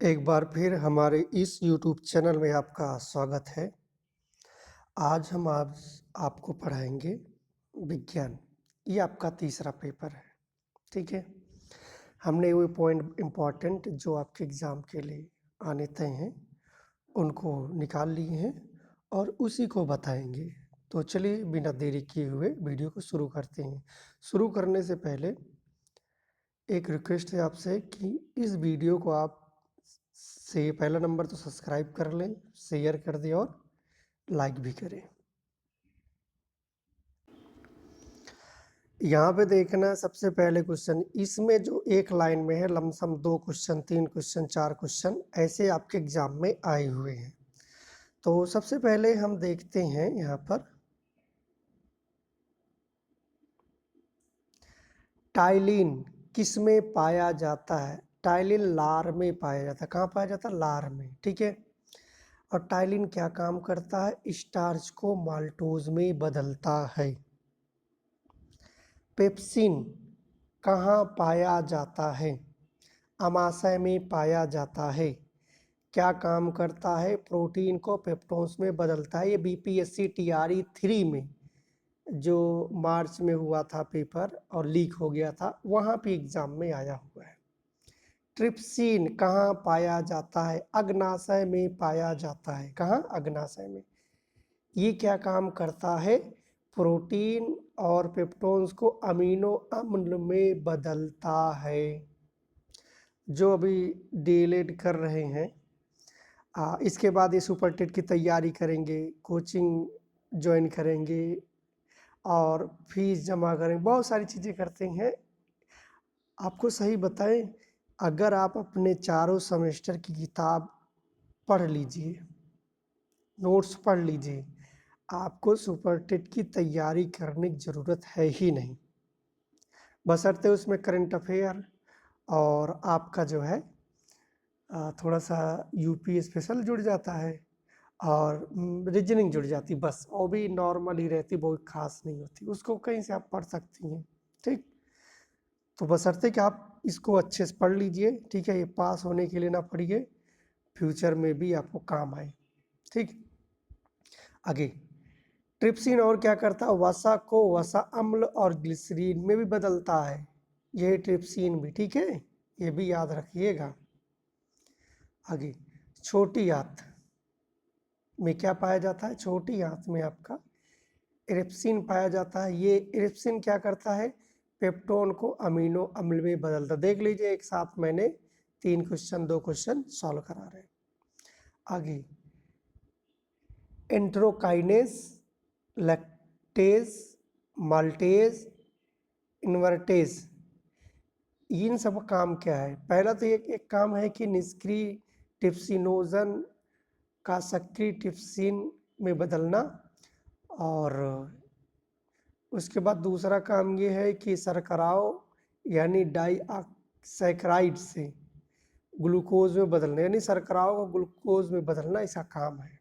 एक बार फिर हमारे इस YouTube चैनल में आपका स्वागत है। आज हम आपको पढ़ाएंगे विज्ञान। ये आपका तीसरा पेपर है, ठीक है। हमने वो पॉइंट इम्पोर्टेंट जो आपके एग्ज़ाम के लिए आने तय हैं उनको निकाल लिए हैं और उसी को बताएंगे। तो चलिए बिना देरी किए हुए वीडियो को शुरू करते हैं। शुरू करने से पहले एक रिक्वेस्ट है आपसे कि इस वीडियो को आप से पहला नंबर तो सब्सक्राइब कर लें, शेयर कर दें और लाइक भी करें। यहाँ पे देखना सबसे पहले क्वेश्चन, इसमें जो एक लाइन में है लमसम 2 क्वेश्चन, 3 क्वेश्चन, 4 क्वेश्चन ऐसे आपके एग्जाम में आए हुए हैं। तो सबसे पहले हम देखते हैं यहाँ पर टाइलिन किस में पाया जाता है। टाइलिन लार में पाया जाता है। कहाँ पाया जाता है? लार में, ठीक है। और टाइलिन क्या काम करता है? स्टार्च को माल्टोज में बदलता है। पेप्सिन कहाँ पाया जाता है? अमाशय में पाया जाता है। क्या काम करता है? प्रोटीन को पेप्टोन्स में बदलता है। ये बीपीएससी टीआरई 3 में जो मार्च में हुआ था पेपर और लीक हो गया था, वहाँ पे एग्जाम में आया हुआ है। ट्रिप्सिन कहाँ पाया जाता है? अग्नाशय में पाया जाता है। कहाँ? अग्नाशय में। ये क्या काम करता है? प्रोटीन और पेप्टोन्स को अमीनो अम्ल में बदलता है। जो अभी डीएलएड कर रहे हैं, इसके बाद ये सुपर टेट की तैयारी करेंगे, कोचिंग ज्वाइन करेंगे और फीस जमा करेंगे, बहुत सारी चीज़ें करते हैं। आपको सही बताएं, अगर आप अपने चारों सेमेस्टर की किताब पढ़ लीजिए, नोट्स पढ़ लीजिए, आपको सुपर टेट की तैयारी करने की ज़रूरत है ही नहीं। बशर्ते उसमें करंट अफेयर और आपका जो है थोड़ा सा यूपी स्पेशल जुड़ जाता है और रीजनिंग जुड़ जाती, बस। वो भी नॉर्मल ही रहती, बहुत खास नहीं होती, उसको कहीं से आप पढ़ सकती हैं, ठीक। तो बशर्ते कि आप इसको अच्छे से पढ़ लीजिए, ठीक है। ये पास होने के लिए ना पढ़िए, फ्यूचर में भी आपको काम आए, ठीक। आगे ट्रिप्सिन और क्या करता है? वसा को वसा अम्ल और ग्लिसरीन में भी बदलता है। ये ट्रिप्सिन भी, ठीक है, ये भी याद रखिएगा। आगे छोटी आंत में क्या पाया जाता है? छोटी आंत में आपका इरिप्सिन पाया जाता है। ये इरिप्सिन क्या करता है? पेप्टोन को अमीनो अम्ल में बदलता। देख लीजिए, एक साथ मैंने 3 क्वेश्चन 2 क्वेश्चन सॉल्व करा रहे हैं। आगे एंट्रोकाइनेस, लैक्टेज, माल्टेज, इन्वर्टेज, इन सब का काम क्या है? पहला तो एक काम है कि निष्क्रिय ट्रिप्सिनोजन का सक्रिय ट्रिप्सिन में बदलना, और उसके बाद दूसरा काम ये है कि शर्कराओं यानी डाइऑक्सैकराइड से ग्लूकोज में बदलना, यानी शर्कराओं को ग्लूकोज में बदलना, इसका काम है।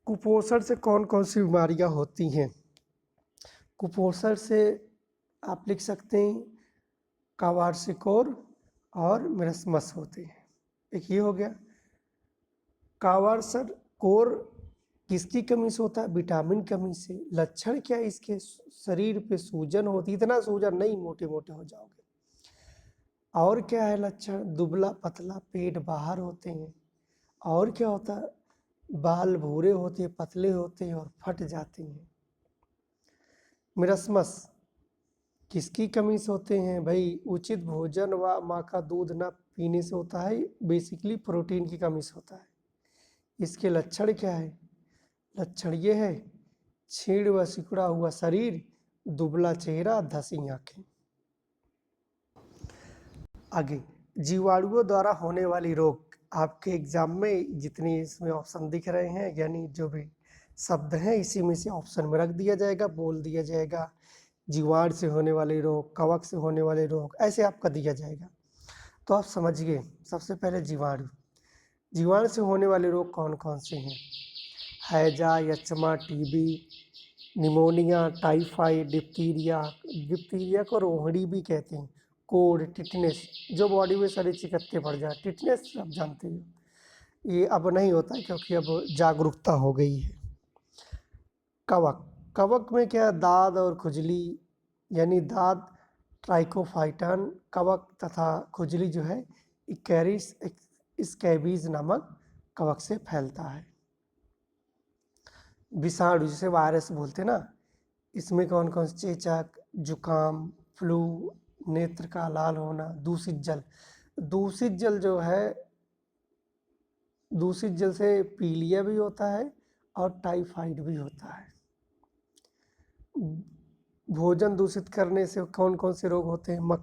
कुपोषण से कौन कौन सी बीमारियां होती हैं? कुपोषण से आप लिख सकते हैं क्वार्सिकोर और मेरस्मस होते हैं। एक ये हो गया। क्वार्सिकोर किसकी कमी से होता है? विटामिन कमी से। लक्षण क्या है इसके? शरीर पे सूजन होती, इतना सूजन नहीं, मोटे मोटे हो जाओगे। और क्या है लक्षण? दुबला पतला, पेट बाहर होते हैं। और क्या होता है? बाल भूरे होते हैं, पतले होते हैं और फट जाते हैं। मिरस्मस किसकी कमी से होते हैं? भाई उचित भोजन व माँ का दूध न पीने से होता है। बेसिकली प्रोटीन की कमी से होता है। इसके लक्षण क्या है? लक्षण ये है छीड़ व सिकुड़ा हुआ शरीर, दुबला चेहरा, धसी आंखें। आगे जीवाणुओं द्वारा होने वाली रोग। आपके एग्जाम में जितनी इसमें ऑप्शन दिख रहे हैं, यानी जो भी शब्द हैं, इसी में से ऑप्शन में रख दिया जाएगा, बोल दिया जाएगा। जीवाणु से होने वाले रोग, कवक से होने वाले रोग, ऐसे आपका दिया जाएगा। तो आप समझिए, सबसे पहले जीवाणु। जीवाणु से होने वाले रोग कौन कौन से हैं? हैजा, यक्ष्मा, TB, pneumonia, typhoid, diphtheria. Diphtheria को रोहिणी भी कहते हैं। कोढ़, टिटनेस, जो बॉडी में सारी चिकत्ते पड़ जाए, टिटनेस आप जानते हो, ये अब नहीं होता है क्योंकि अब जागरूकता हो गई है। कवक, कवक में क्या दाद और खुजली, यानी दाद ट्राइकोफाइटन, कवक तथा खुजली जो है कैरिस स्कैबीज नामक कवक से फैलता है। विषाणु जिसे वायरस बोलते हैं ना, इसमें कौन कौन से, चेचक, जुकाम, फ्लू, नेत्र का लाल होना, दूषित जल, दूषित जल जो है, दूषित जल से पीलिया भी होता है और टाइफाइड भी होता है। भोजन दूषित करने से कौन कौन से रोग होते हैं,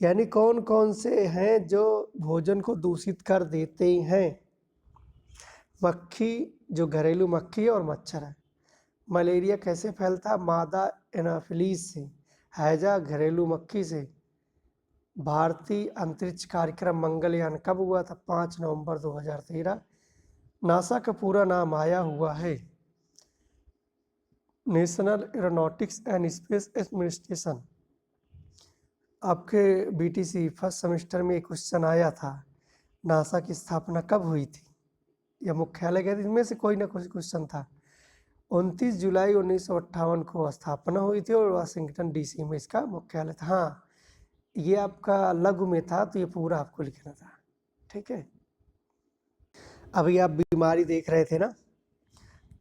यानी कौन कौन से हैं जो भोजन को दूषित कर देते हैं। मक्खी, जो घरेलू मक्खी है, और मच्छर है। मलेरिया कैसे फैलता है, मादा एनाफिलीज से, हैजा घरेलू मक्खी से। भारतीय अंतरिक्ष कार्यक्रम मंगलयान कब हुआ था, 5 नवंबर 2013। नासा का पूरा नाम आया हुआ है national aeronautics and space administration. आपके बीटीसी फर्स्ट सेमेस्टर में एक क्वेश्चन आया था, नासा की स्थापना कब हुई थी या मुख्यालय क्या थी, इनमें से कोई ना कोई क्वेश्चन था। 29 जुलाई 1958 को स्थापना हुई थी और वाशिंगटन डीसी में इसका मुख्यालय था। हाँ, ये आपका लघु में था तो ये पूरा आपको लिखना था, ठीक है। अभी आप बीमारी देख रहे थे ना,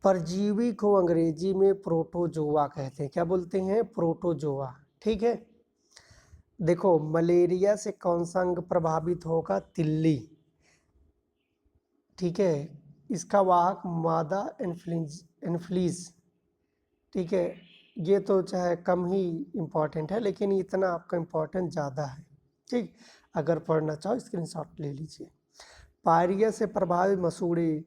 परजीवी को अंग्रेजी में प्रोटोजोआ कहते हैं। क्या बोलते हैं, प्रोटोजोआ, ठीक है। देखो, मलेरिया से कौन सा अंग प्रभावित होगा, तिल्ली, ठीक है। इसका वाहक मादा एनफ्लीज, ठीक है। ये तो चाहे कम ही इम्पोर्टेंट है लेकिन इतना आपका इम्पोर्टेंट ज़्यादा है, ठीक। अगर पढ़ना चाहो स्क्रीनशॉट ले लीजिए। पायरिया से प्रभावित मसूड़े,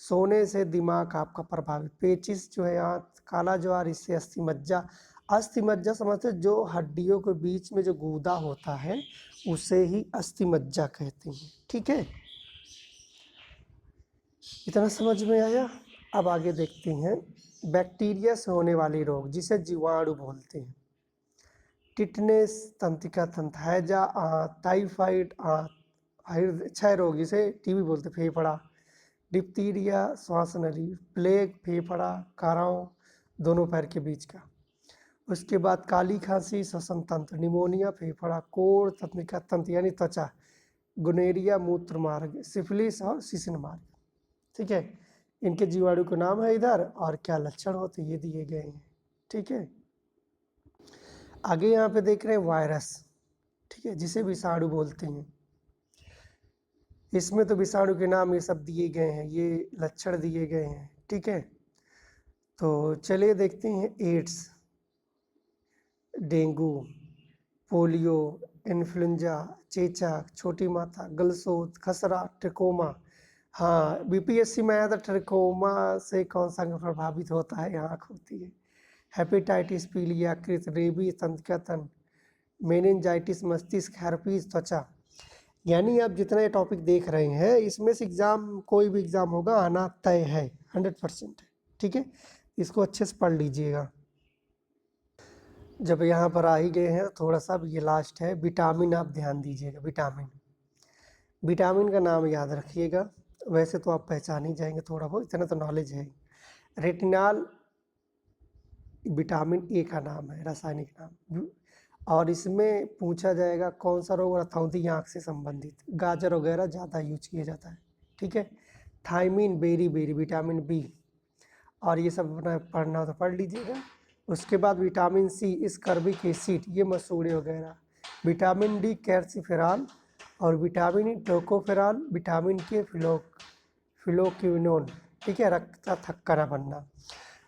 सोने से दिमाग आपका प्रभावित, पेचिस जो है यहाँ, काला ज्वार, इससे अस्थि मज्जा। अस्थि मज्जा समझते, जो हड्डियों के बीच में जो गूदा होता है उसे ही अस्थि मज्जा कहते हैं, ठीक है। इतना समझ में आया। अब आगे देखते हैं बैक्टीरिया से होने वाले रोग जिसे जीवाणु बोलते हैं। टिटनेस, तंत्रिका तंत्र, हैजा, टाइफाइड, 6 रोग जिसे टीबी बोलते हैं, फेफड़ा, डिप्थीरिया श्वास नली, प्लेग फेफड़ा, काराओं दोनों पैर के बीच का। उसके बाद काली खांसी श्वसन तंत्र, निमोनिया फेफड़ा, कोढ़ तंत्रिका तंत्र यानी त्वचा, गुनेरिया मूत्र मार्ग, सिफिलिस और शिशन मार्ग, ठीक है। इनके जीवाणु का नाम है इधर और क्या लक्षण होते ये दिए गए हैं, ठीक है। आगे यहाँ पे देख रहे हैं वायरस, ठीक है, जिसे विषाणु बोलते हैं। इसमें तो विषाणु के नाम ये सब दिए गए हैं, ये लक्षण दिए गए हैं, ठीक है। तो चलिए देखते हैं एड्स, डेंगू, पोलियो, इन्फ्लुएंजा, चेचक, छोटी माता, गलसोत, खसरा, ट्रिकोमा। हाँ, बीपीएससी में आया था, ट्रिकोमा से कौन सा प्रभावित होता है, आँख होती है। हेपेटाइटिस, पीलिया, कृत, रेबीज, तंत्रिकातंत्र, मेनिंजाइटिस, मस्तिष्क, herpes, त्वचा। यानी आप जितना ये टॉपिक देख रहे हैं इसमें से एग्जाम, कोई भी एग्जाम होगा आना तय है, 100% है, ठीक है। इसको अच्छे से पढ़ लीजिएगा। जब यहाँ पर आ ही गए हैं थोड़ा सा, ये लास्ट है, विटामिन आप ध्यान दीजिएगा। विटामिन, विटामिन का नाम याद रखिएगा, वैसे तो आप पहचान ही जाएंगे थोड़ा बहुत, इतना तो नॉलेज है। रेटिनॉल विटामिन ए का नाम है, रासायनिक नाम। और इसमें पूछा जाएगा कौन सा रोग, रतौंधी आँख से संबंधित, गाजर वगैरह ज़्यादा यूज किया जाता है, ठीक है। Thiamine, beriberi, vitamin B, और ये सब अपना पढ़ना हो तो पढ़ लीजिएगा। उसके बाद विटामिन सी, स्कर्बिक एसिड, ये मसूड़े वगैरह। विटामिन डी, कैल्सिफेरॉल, और विटामिन ई, टोकोफेरॉल, विटामिन के, फिलोक्विनोन, ठीक है। रक्त का थक्का न बनना,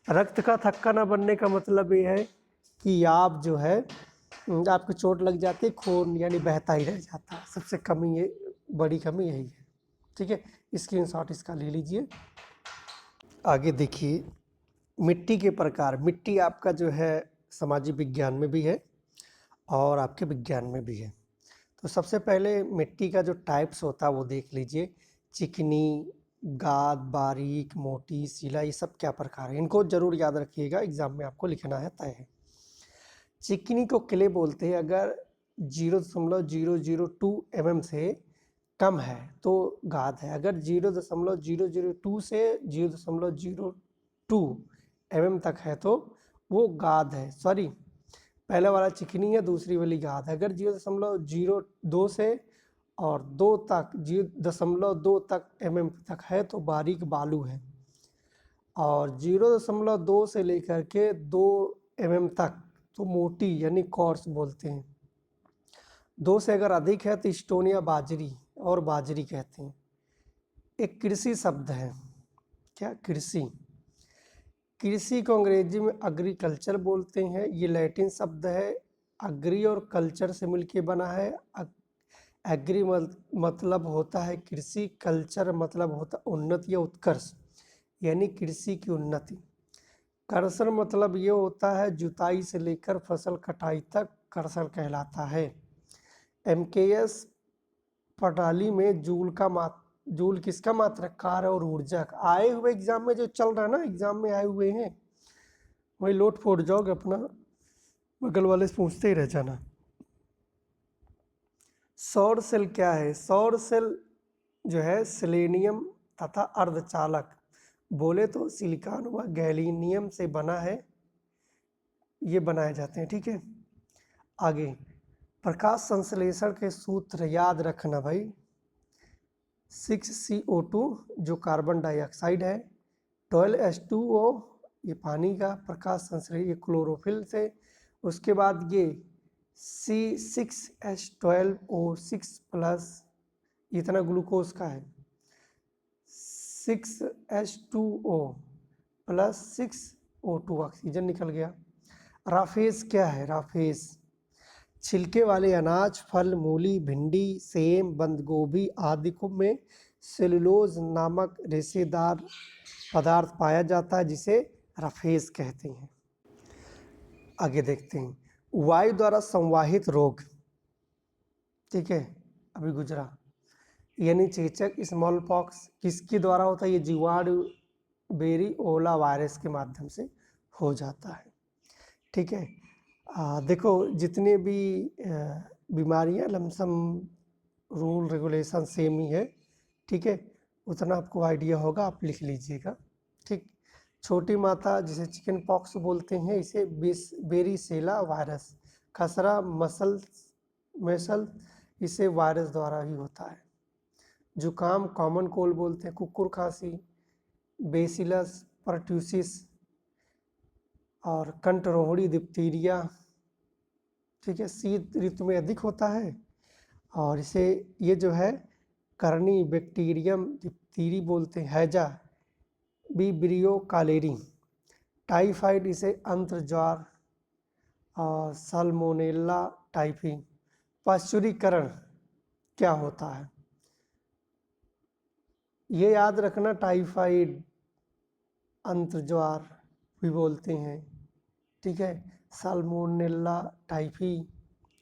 रक्त का थक्का न बनने का मतलब ये है कि आप जो है, आपको चोट लग जाती है, खून यानी बहता ही रह जाता है, सबसे कमी ये, बड़ी कमी यही है, ठीक है। स्क्रीनशॉट इसका ले लीजिए। आगे देखिए, मिट्टी के प्रकार। मिट्टी आपका जो है सामाजिक विज्ञान में भी है और आपके विज्ञान में भी है। तो सबसे पहले मिट्टी का जो टाइप्स होता है वो देख लीजिए, चिकनी, गाद, बारीक, मोटी, सीला, ये सब क्या प्रकार है, इनको जरूर याद रखिएगा, एग्जाम में आपको लिखना है, तय है। चिकनी को क्ले बोलते हैं, अगर 0.002 mm से कम है तो गाद है। अगर 0.002 से 0.02 mm तक है तो वो गाद है। सॉरी, पहले वाला चिकनी है, दूसरी वाली गाद है। अगर 0.02 से और 2 तक 0.2 तक mm तक है तो बारीक बालू है, और 0.2 से लेकर के 2 mm तक तो मोटी यानी कॉर्स बोलते हैं। 2 से अगर अधिक है तो स्टोन या बाजरी और बाजरी कहते हैं। एक कृषि शब्द है, क्या? कृषि। कृषि को अंग्रेजी में एग्रीकल्चर बोलते हैं। ये लैटिन शब्द है, एग्री और कल्चर से मिलके बना है। एग्री मतलब होता है कृषि, कल्चर मतलब होता है उन्नति या उत्कर्ष, यानी कृषि की उन्नति। कर्षण मतलब ये होता है जुताई से लेकर फसल कटाई तक कर्षण कहलाता है। एमकेएस पटाली में जूल किसका मात्रक? कार्य और ऊर्जा का। आए हुए एग्जाम में जो चल रहा है ना, एग्जाम में आए हुए हैं, वही लोट फोड़ जाओगे अपना, बगल वाले से पूछते ही रह जाना। सौर सेल क्या है? सौर सेल जो है सेलेनियम तथा अर्धचालक, बोले तो सिलिकॉन व गैलीनियम से बना है, ये बनाए जाते हैं। ठीक है, आगे प्रकाश संश्लेषण के सूत्र याद रखना भाई। 6CO2 जो कार्बन डाइऑक्साइड है, 12H2O ये पानी का प्रकाश संश्लेषण, ये क्लोरोफिल से। उसके बाद ये C6H12O6 प्लस, इतना ग्लूकोज का है, 6H2O प्लस 6O2 ऑक्सीजन निकल गया। राफेज क्या है? राफेज छिलके वाले अनाज, फल, मूली, भिंडी, सेम, बंद गोभी आदि को में सेलुलोज नामक रेशेदार पदार्थ पाया जाता है जिसे राफेज कहते हैं। आगे देखते हैं, वायु द्वारा संवाहित रोग। ठीक है, अभी गुजरा, यानी चेचक, स्मॉल पॉक्स किसके द्वारा होता है? ये जीवाणु बेरी ओला वायरस के माध्यम से हो जाता है। ठीक है, देखो जितने भी बीमारियां लमसम रूल रेगुलेशन सेम ही है। ठीक है, उतना आपको आइडिया होगा, आप लिख लीजिएगा। ठीक, छोटी माता जिसे चिकन पॉक्स बोलते हैं, इसे बेरीसेला वायरस। खसरा मसल इसे वायरस द्वारा ही होता है। जुकाम कॉमन कोल्ड बोलते हैं। कुकुर खांसी बेसिलस परट्यूसिस, और कंठरोहड़ी डिप्थीरिया। ठीक है, शीत ऋतु में अधिक होता है, और इसे ये जो है करनी बैक्टीरियम डिप्थीरी बोलते हैं। हैजा बिब्रियो कालेरी। टाइफाइड इसे अंत्र ज्वार, और साल्मोनेला टाइफी। पाश्चुरीकरण क्या होता है? ये याद रखना, टाइफाइड अंत्र ज्वार भी बोलते हैं। ठीक है, साल्मोनेला टाइफी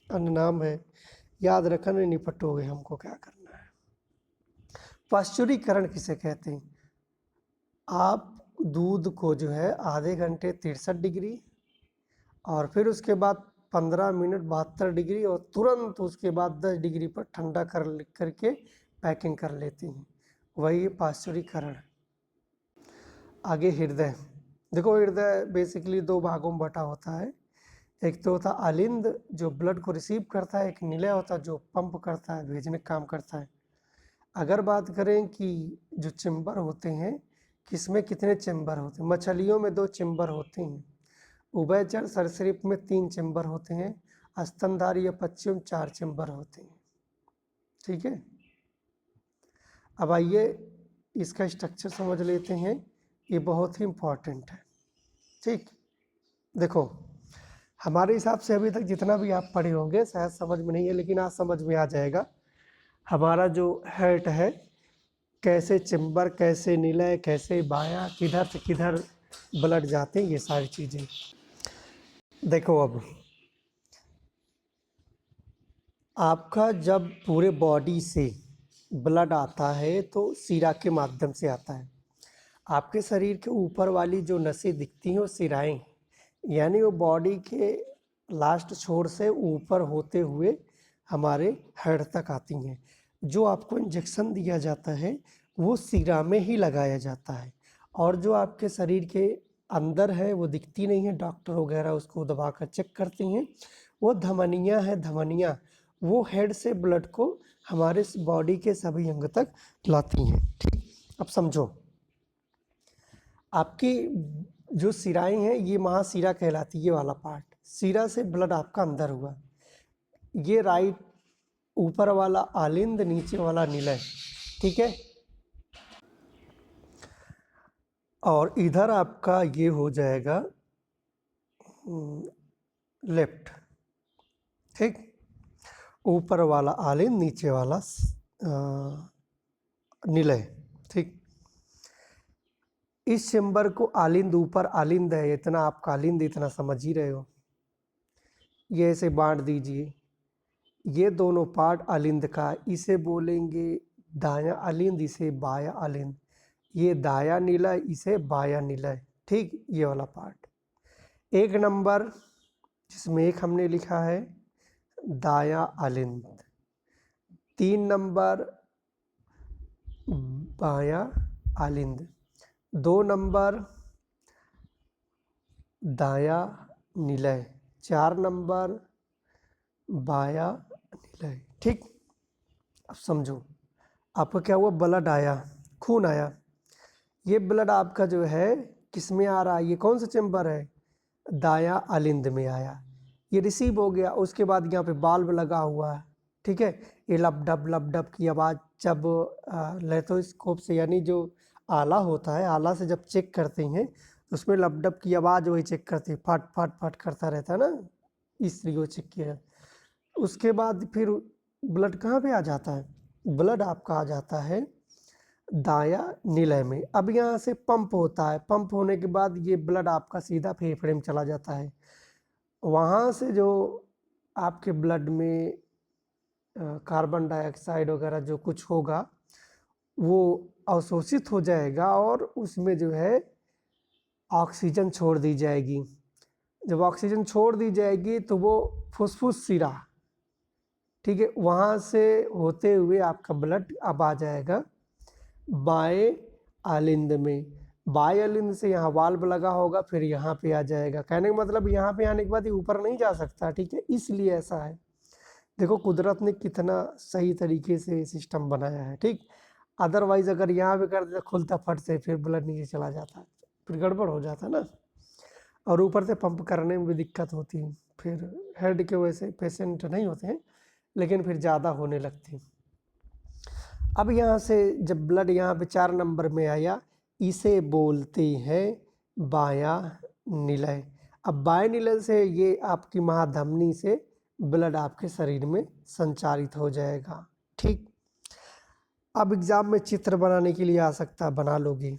अन्य नाम है, याद रखना, निपटोगे हमको क्या करना है। पाश्चुरीकरण किसे कहते हैं? आप दूध को जो है आधे घंटे 63 डिग्री, और फिर उसके बाद 15 मिनट 72 डिग्री, और तुरंत उसके बाद 10 डिग्री पर ठंडा करके पैकिंग कर लेते हैं, वही पाश्चुरीकरण। आगे हृदय। देखो, हृदय बेसिकली 2 भागों में बटा होता है। एक तो होता अलिंद जो ब्लड को रिसीव करता है, एक निलय होता है जो पंप करता है, भेजने का काम करता है। अगर बात करें कि जो चेम्बर होते हैं, किसमें कितने चेम्बर होते हैं? मछलियों में 2 चेम्बर होते हैं, उभयचर सरीसृप में 3 चेम्बर होते हैं, स्तनधारी या पक्षियों में 4 चेम्बर होते हैं। ठीक है, अब आइए इसका स्ट्रक्चर समझ लेते हैं, ये बहुत ही इम्पोर्टेंट है। ठीक, देखो हमारे हिसाब से अभी तक जितना भी आप पढ़े होंगे शायद समझ में नहीं है, लेकिन आज समझ में आ जाएगा। हमारा जो हार्ट है, कैसे चेम्बर, कैसे निलय, कैसे बायां, किधर से किधर ब्लड जाते हैं, ये सारी चीज़ें। देखो, अब आपका जब पूरे बॉडी से ब्लड आता है तो शिरा के माध्यम से आता है। आपके शरीर के ऊपर वाली जो नसें दिखती हैं वो शिराएँ, यानी वो बॉडी के लास्ट छोर से ऊपर होते हुए हमारे हेड तक आती हैं। जो आपको इंजेक्शन दिया जाता है वो सिरा में ही लगाया जाता है, और जो आपके शरीर के अंदर है वो दिखती नहीं है, डॉक्टर वगैरह उसको दबा कर चेक करते हैं। वो धमनियाँ है, धमनियाँ वो हेड से ब्लड को हमारे बॉडी के सभी अंग तक लाती हैं। ठीक, अब समझो, आपकी जो सिराएं हैं ये महाशिरा कहलाती है, ये वाला पार्ट, सिरा से ब्लड आपका अंदर हुआ, ये राइट ऊपर वाला आलिंद, नीचे वाला निलय, ठीक है। और इधर आपका ये हो जाएगा लेफ्ट, ठीक, ऊपर वाला आलिंद, नीचे वाला निलय, ठीक। इस चेम्बर को आलिंद, ऊपर आलिंद है, इतना आपका आलिंद, इतना समझ ही रहे हो, ये ऐसे बांट दीजिए। ये दोनों पार्ट आलिंद का, इसे बोलेंगे दायां आलिंद, इसे बायां आलिंद, ये दायां निलय, इसे बायां निलय, ठीक, ये वाला पार्ट। एक नंबर जिसमें एक हमने लिखा है दायां आलिंद, 3 नंबर बायां आलिंद, 2 नंबर दायां निलय, 4 नंबर बायां निलय, ठीक। अब समझो, आपका क्या हुआ, ब्लड आया, खून आया, ये ब्लड आपका जो है किस में आ रहा है, ये कौन सा चैम्बर है, दायां आलिंद में आया, ये रिसीव हो गया। उसके बाद यहाँ पे बाल्ब लगा हुआ है, ठीक है, ये लब डब की आवाज़ जब लेथोस्कोप से, यानी जो आला होता है, आला से जब चेक करते हैं तो उसमें लब डब की आवाज़ वही चेक करते हैं, फट फट फट करता रहता है ना, इसलिए वो चेक किया। उसके बाद फिर ब्लड कहाँ पे आ जाता है, ब्लड आपका आ जाता है दायां निलय में। अब यहाँ से पंप होता है, पंप होने के बाद ये ब्लड आपका सीधा फेफड़े में चला जाता है। वहाँ से जो आपके ब्लड में कार्बन डाइऑक्साइड वगैरह जो कुछ होगा वो अवशोषित हो जाएगा, और उसमें जो है ऑक्सीजन छोड़ दी जाएगी। जब ऑक्सीजन छोड़ दी जाएगी तो वो फुसफुस सिरा, ठीक है, वहाँ से होते हुए आपका ब्लड अब आ जाएगा बाएं आलिंद में। बाएं आलिंद से यहाँ वाल्व लगा होगा, फिर यहाँ पे आ जाएगा। कहने का मतलब यहाँ पे आने के बाद ये ऊपर नहीं जा सकता, ठीक है, इसलिए ऐसा है। देखो कुदरत ने कितना सही तरीके से सिस्टम बनाया है, ठीक। अदरवाइज अगर यहाँ पे कर देता खुलता फट से, फिर ब्लड नीचे चला जाता, फिर गड़बड़ हो जाता ना, और ऊपर से पंप करने में भी दिक्कत होती है, फिर हेड के वैसे पेशेंट नहीं होते हैं, लेकिन फिर ज़्यादा होने लगती है। अब यहाँ से जब ब्लड यहाँ पे 4 नंबर में आया, इसे बोलते हैं बायां निलय। अब बाएं निलय से ये आपकी महाधमनी से ब्लड आपके शरीर में संचारित हो जाएगा, ठीक। अब एग्जाम में चित्र बनाने के लिए आ सकता है, बना लोगे।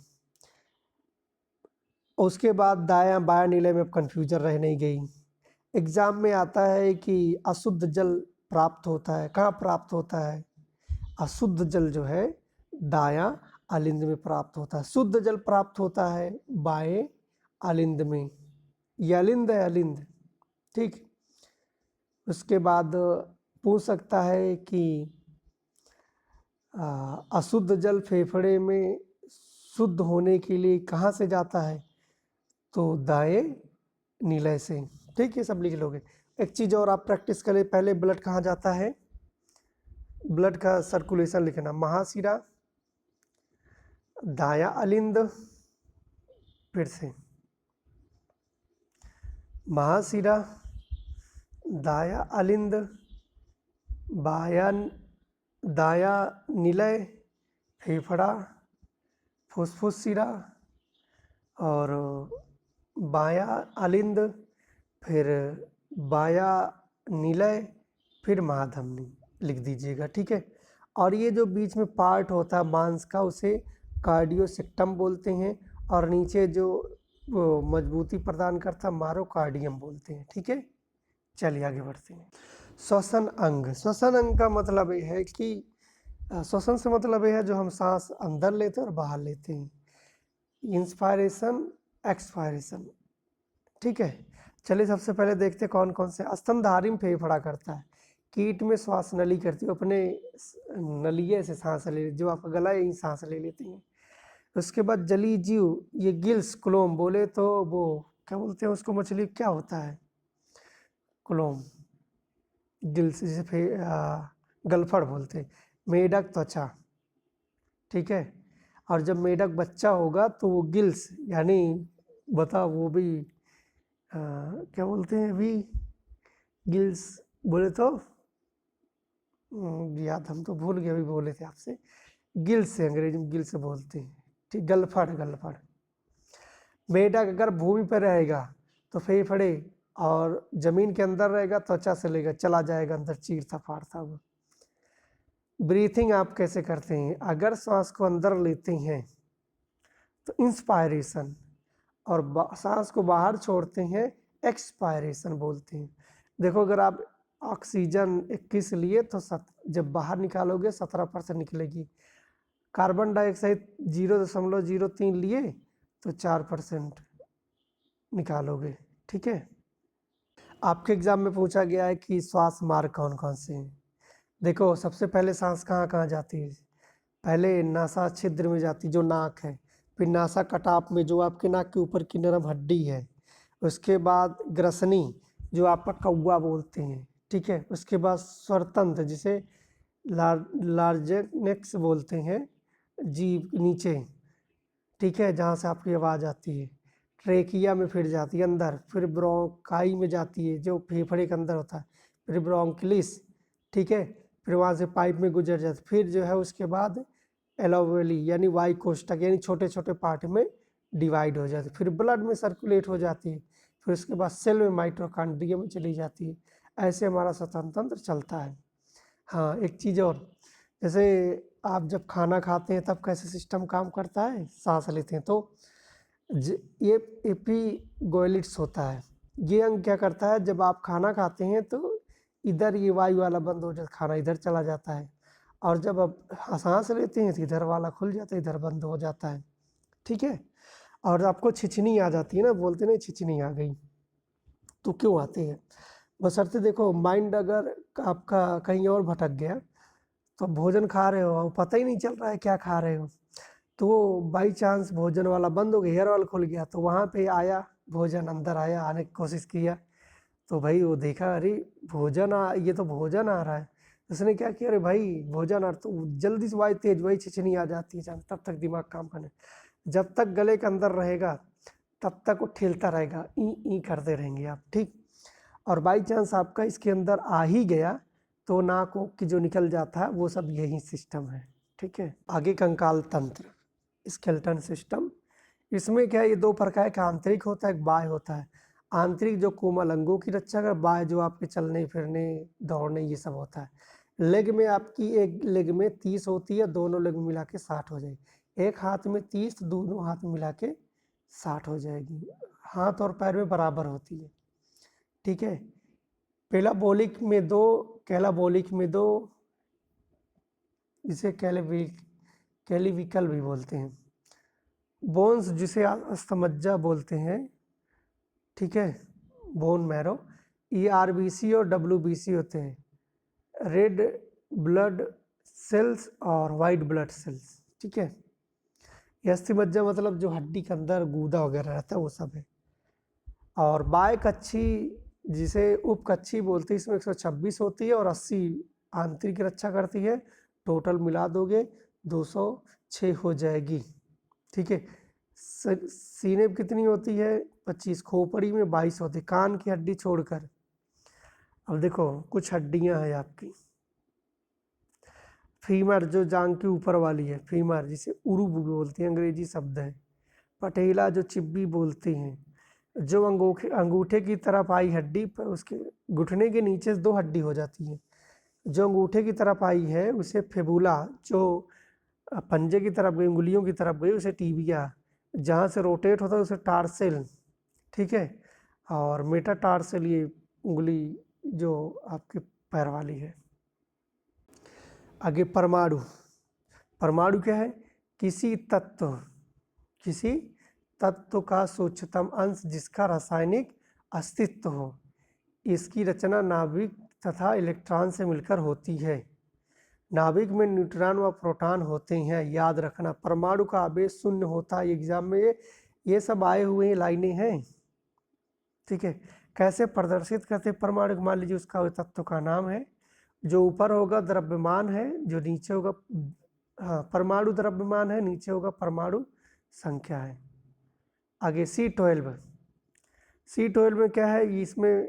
उसके बाद दायां बायां निलय में कन्फ्यूजन रह नहीं गई। एग्जाम में आता है कि अशुद्ध जल प्राप्त होता है, कहाँ प्राप्त होता है, अशुद्ध जल जो है दायां आलिंद में प्राप्त होता है, शुद्ध जल प्राप्त होता है बाएं आलिंद में, ये आलिंद है, आलिंद, ठीक। उसके बाद पूछ सकता है कि अशुद्ध जल फेफड़े में शुद्ध होने के लिए कहाँ से जाता है, तो दाएं निलय से, ठीक है, सब लिख लोगे। एक चीज़ और आप प्रैक्टिस करें, पहले ब्लड कहाँ जाता है, ब्लड का सर्कुलेशन लिखना, महाशिरा, दायां आलिंद, फिर से महाशिरा, दायां आलिंद, बायां दायां निलय, फेफड़ा, फुसफुस शिरा, और बायां आलिंद, फिर बायां निलय, फिर महाधमनी, लिख दीजिएगा, ठीक है। और ये जो बीच में पार्ट होता है मांस का, उसे कार्डियोसेक्टम बोलते हैं, और नीचे जो वो मजबूती प्रदान करता मायोकार्डियम बोलते हैं, ठीक है। चलिए आगे बढ़ते हैं। श्वसन अंग, श्वसन अंग का मतलब ये है कि श्वसन से मतलब ये है जो हम सांस अंदर लेते हैं और बाहर लेते हैं, इंस्पायरेशन एक्सपायरेशन, ठीक है। चलिए सबसे पहले देखते हैं कौन कौन से। स्तनधारी में फेफड़ा करता है, कीट में श्वास नली करती है, अपने नलिये से सांस ले, जो आपका गला है यही सांस ले लेती हैं। उसके बाद जलीय जीव, ये गिल्स क्लोम बोले तो वो क्या बोलते हैं उसको, मछली क्या होता है, क्लोम, गिल्स जिसे गलफड़ बोलते हैं। मेढक त्वचा, ठीक है। और जब मेढक बच्चा होगा तो वो गिल्स यानी बताओ वो भी क्या बोलते हैं अभी, गिल्स बोले तो याद हम तो भूल गए, अभी बोले थे आपसे, गिल्स से, अंग्रेजी में गिल्स बोलते हैं, ठीक। गलफड़, गलफड़। मेढक अगर भूमि पर रहेगा तो फेफड़े, और जमीन के अंदर रहेगा त्वचा से लेकर चला जाएगा अंदर, चीरता फाड़ता वो। ब्रीथिंग आप कैसे करते हैं, अगर सांस को अंदर लेते हैं तो इंस्पायरेशन, और सांस को बाहर छोड़ते हैं एक्सपायरेशन बोलते हैं। देखो अगर आप ऑक्सीजन 21 लिए तो जब बाहर निकालोगे 17% निकलेगी। कार्बन डाइऑक्साइड 0.03 लिए तो 4% निकालोगे, ठीक है। आपके एग्जाम में पूछा गया है कि श्वास मार्ग कौन कौन से हैं। देखो सबसे पहले सांस कहाँ कहाँ जाती है, पहले नासा छिद्र में जाती जो नाक है, फिर नासा कटाप में जो आपके नाक के ऊपर की नरम हड्डी है, उसके बाद ग्रसनी जो आपका कौवा बोलते हैं, ठीक है। उसके बाद स्वरतंत्र जिसे लार्जेनेक्स बोलते हैं, जीभ नीचे, ठीक है, जहाँ से आपकी आवाज़ आती है। ट्रेकिया में फिर जाती है अंदर, फिर ब्रोंकाई में जाती है जो फेफड़े के अंदर होता है, फिर ब्रोंकलिस, ठीक है, फिर वहाँ से पाइप में गुजर जाती, फिर जो है उसके बाद एलोवेली यानी वायु कोष्ठक यानी छोटे छोटे पार्ट में डिवाइड हो जाती है, फिर ब्लड में सर्कुलेट हो जाती है, फिर उसके बाद सेल में माइटोकॉन्ड्रिया में चली जाती है। ऐसे हमारा श्वसन तंत्र चलता है। हाँ एक चीज़ और, जैसे आप जब खाना खाते हैं तब कैसे सिस्टम काम करता है, सांस लेते हैं तो ये एपिगोलिट्स होता है। ये अंग क्या करता है, जब आप खाना खाते हैं तो इधर ये वायु वाला बंद हो जाता है, खाना इधर चला जाता है, और जब आप सांस लेते हैं तो इधर वाला खुल जाता है, इधर बंद हो जाता है, ठीक है। और आपको छिछनी आ जाती है ना, बोलते नहीं छिछनी आ गई, तो क्यों आती है, बशर्ते देखो माइंड अगर आपका कहीं और भटक गया, तो भोजन खा रहे हो और पता ही नहीं चल रहा है क्या खा रहे हो, तो बाई चांस भोजन वाला बंद हो गया, हेयर वाला खुल गया, तो वहाँ पे आया भोजन, अंदर आया, आने की कोशिश किया, तो भाई वो देखा अरे भोजन ये तो भोजन आ रहा है, उसने क्या किया, अरे भाई भोजन आ, तो जल्दी से वाई तेज वही छिछनी आ जाती है, तब तक दिमाग काम करने, जब तक गले के अंदर रहेगा तब तक वो ठेलता रहेगा, ई करते रहेंगे आप, ठीक। और बाई चांस आपका इसके अंदर आ ही गया तो नाक की जो निकल जाता है वो सब यही सिस्टम है, ठीक है। आगे कंकाल तंत्र, स्केलेटन सिस्टम, इसमें क्या है, ये दो प्रकार का, आंतरिक होता है एक बाह्य होता है। आंतरिक जो कोमल अंगों की रक्षा कर, बाह्य जो आपके चलने फिरने दौड़ने ये सब होता है। लेग में आपकी एक लेग में 30 होती है, दोनों लेग मिला के 60 हो जाएगी, एक हाथ में 30 दोनों हाथ मिला के 60 हो जाएगी, हाथ और पैर में बराबर होती है, ठीक है। पेलाबोलिक में दो, कैलाबोलिक में दो, इसे कैलिविकल भी बोलते हैं। बोन्स जिसे अस्थमज्जा बोलते हैं, ठीक है, बोन मैरो, ये आरबीसी और डब्ल्यूबीसी होते हैं, रेड ब्लड सेल्स और वाइट ब्लड सेल्स, ठीक है। ये अस्थमज्जा मतलब जो हड्डी के अंदर गूदा वगैरह रहता है वो सब है। और बाय कच्छी जिसे उपकच्छी बोलते हैं, इसमें 126 होती है और 80 आंतरिक रक्षा करती है, टोटल मिला दोगे 206 हो जाएगी, ठीक है। सीने में कितनी होती है, 25, खोपड़ी में 22 होती है, कान की हड्डी छोड़कर। अब देखो कुछ हड्डियां हैं आपकी, फीमर जो जांग की ऊपर वाली है, फीमर जिसे उरुब बोलते हैं, अंग्रेजी शब्द है। पटेला जो चिब्बी बोलती हैं, जो अंगूठे की तरफ आई हड्डी पर उसके घुटने के नीचे दो हड्डी हो जाती है, जो अंगूठे की तरफ आई है उसे फेबुला, जो पंजे की तरफ गई उंगलियों की तरफ गई उसे टीबिया, जहाँ से रोटेट होता है उसे टार्सेल, ठीक है। और मेटाटार्सेल ये उंगली जो आपके पैर वाली है। आगे परमाणु, परमाणु क्या है, किसी तत्व का सूक्ष्मतम अंश जिसका रासायनिक अस्तित्व हो। इसकी रचना नाभिक तथा इलेक्ट्रॉन से मिलकर होती है। नाभिक में न्यूट्रॉन व प्रोटॉन होते हैं। याद रखना, परमाणु का आवेश शून्य होता है। एग्जाम में ये सब आए हुए लाइनें हैं, ठीक है। कैसे प्रदर्शित करते परमाणु, मान लीजिए उसका तत्व का नाम है, जो ऊपर होगा द्रव्यमान है, जो नीचे होगा, हाँ, परमाणु द्रव्यमान है, नीचे होगा परमाणु संख्या है। आगे C12। C12 में क्या है, इसमें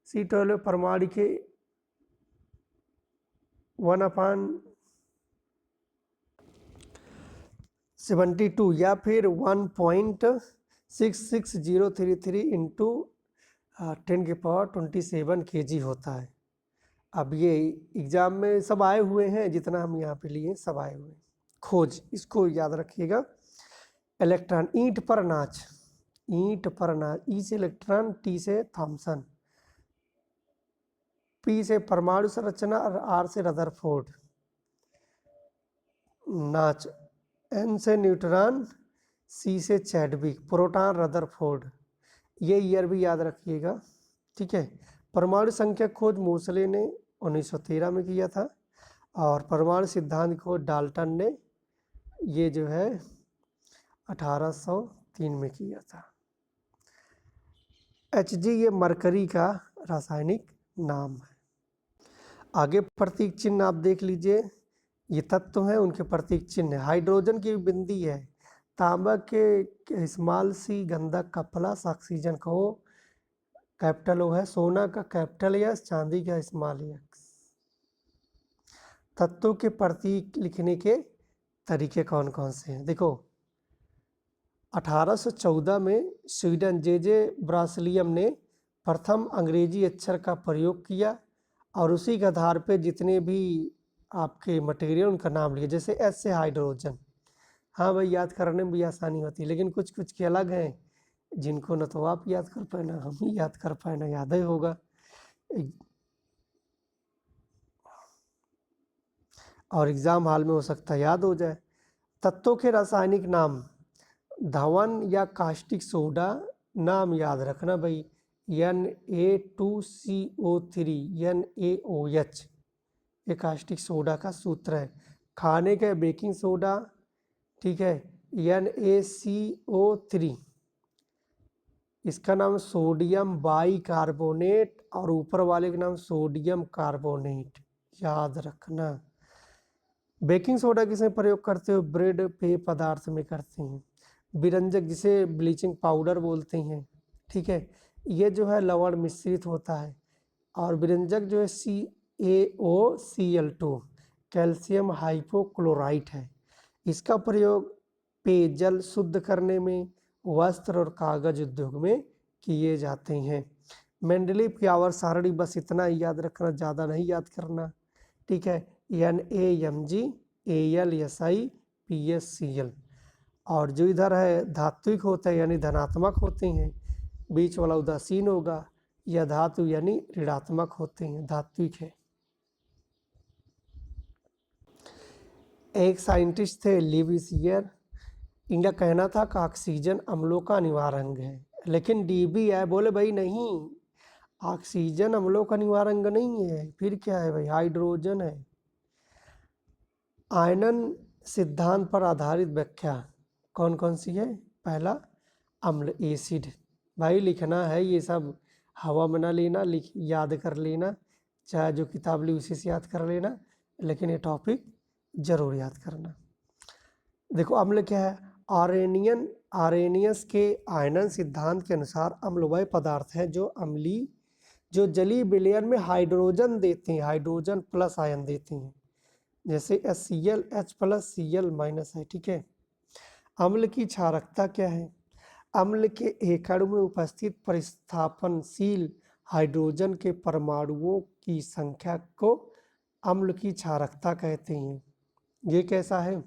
C12 में परमाणु के 1/72 या फिर 1.66033 इंटू 10⁻27 kg होता है। अब ये एग्जाम में सब आए हुए हैं, जितना हम यहाँ पे लिए सब आए हुए हैं। खोज, इसको याद रखिएगा। इलेक्ट्रॉन, ईंट पर नाच, ईंट पर नाच, ई से इलेक्ट्रॉन, टी से थॉमसन, पी से परमाणु संरचना और आर से रदरफोर्ड। नाच, एन से न्यूट्रॉन, सी से चैडविक, प्रोटॉन रदरफोर्ड। ये ईयर भी याद रखिएगा, ठीक है। परमाणु संख्या खोज मोसले ने 1913 में किया था, और परमाणु सिद्धांत खोज डाल्टन ने ये जो है 1803 में किया था। Hg ये मरकरी का रासायनिक नाम है। आगे प्रतीक चिन्ह आप देख लीजिए, ये तत्व हैं, उनके प्रतीक चिन्ह है। हाइड्रोजन की बिंदी है, तांबा के स्मॉल सी, गंधक का प्लस, ऑक्सीजन का O कैपिटल O है, सोना का कैपिटल S, चांदी का स्मॉल x। तत्वों के प्रतीक लिखने के तरीके कौन कौन से हैं, देखो। 1814 में स्वीडन जे ब्रासिलियम ने प्रथम अंग्रेजी अक्षर का प्रयोग किया, और उसी के आधार पे जितने भी आपके मटेरियल उनका नाम लिया। जैसे S से हाइड्रोजन, हाँ भाई, याद करने में भी आसानी होती है, लेकिन कुछ कुछ के अलग हैं, जिनको न तो आप याद कर पाए, ना हम ही याद कर पाए, ना याद ही होगा। और एग्जाम हाल में हो सकता है याद हो जाए। तत्वों के रासायनिक नाम, धवन या कास्टिक सोडा, नाम याद रखना भाई, Na2CO3, NaOH, ये कास्टिक सोडा का सूत्र है। खाने का बेकिंग सोडा, ठीक है, NaCO3, इसका नाम सोडियम बाइकार्बोनेट, और ऊपर वाले का नाम सोडियम कार्बोनेट, याद रखना। बेकिंग सोडा किसमें प्रयोग करते हो, ब्रेड पेय पदार्थ में करते हैं। विरंजक, जिसे ब्लीचिंग पाउडर बोलते हैं, ठीक है, ये जो है लवण मिश्रित होता है। और विरंजक जो है CaOCl2, कैल्शियम हाइपोक्लोराइट है। इसका प्रयोग पेयजल शुद्ध करने में, वस्त्र और कागज उद्योग में किए जाते हैं। मेंडलीव की आवर्त सारणी, बस इतना ही याद रखना, ज़्यादा नहीं याद करना, ठीक है। NaMg AlSi PsCl। और जो इधर है धात्विक होते हैं, यानी धनात्मक होते हैं, बीच वाला उदासीन होगा, या धातु यानी ऋणात्मक होते हैं, धात्विक है। एक साइंटिस्ट थे लिविसियर, इनका कहना था कि ऑक्सीजन अम्लों का अनिवार्य अंग है, लेकिन डीबी है बोले भाई नहीं, ऑक्सीजन अम्लों का अनिवार्य अंग नहीं है, फिर क्या है भाई, हाइड्रोजन है। आयनन सिद्धांत पर आधारित व्याख्या कौन कौन सी है, पहला अम्ल, एसिड, भाई लिखना है ये सब, हवा में ना लेना, लिख याद कर लेना, चाहे जो किताब ली उसी से याद कर लेना, लेकिन ये टॉपिक जरूर याद करना। देखो अम्ल क्या है, आरेनियस के आयनन सिद्धांत के अनुसार अम्ल वह पदार्थ हैं जो जलीय विलयन में हाइड्रोजन देते हैं, हाइड्रोजन प्लस आयन देते हैं, जैसे HCl H+Cl- है, ठीक है। अम्ल की क्षारकता क्या है, अम्ल के एक अणु में उपस्थित परिस्थापनशील हाइड्रोजन के परमाणुओं की संख्या को अम्ल की क्षारकता कहते हैं। ये कैसा है,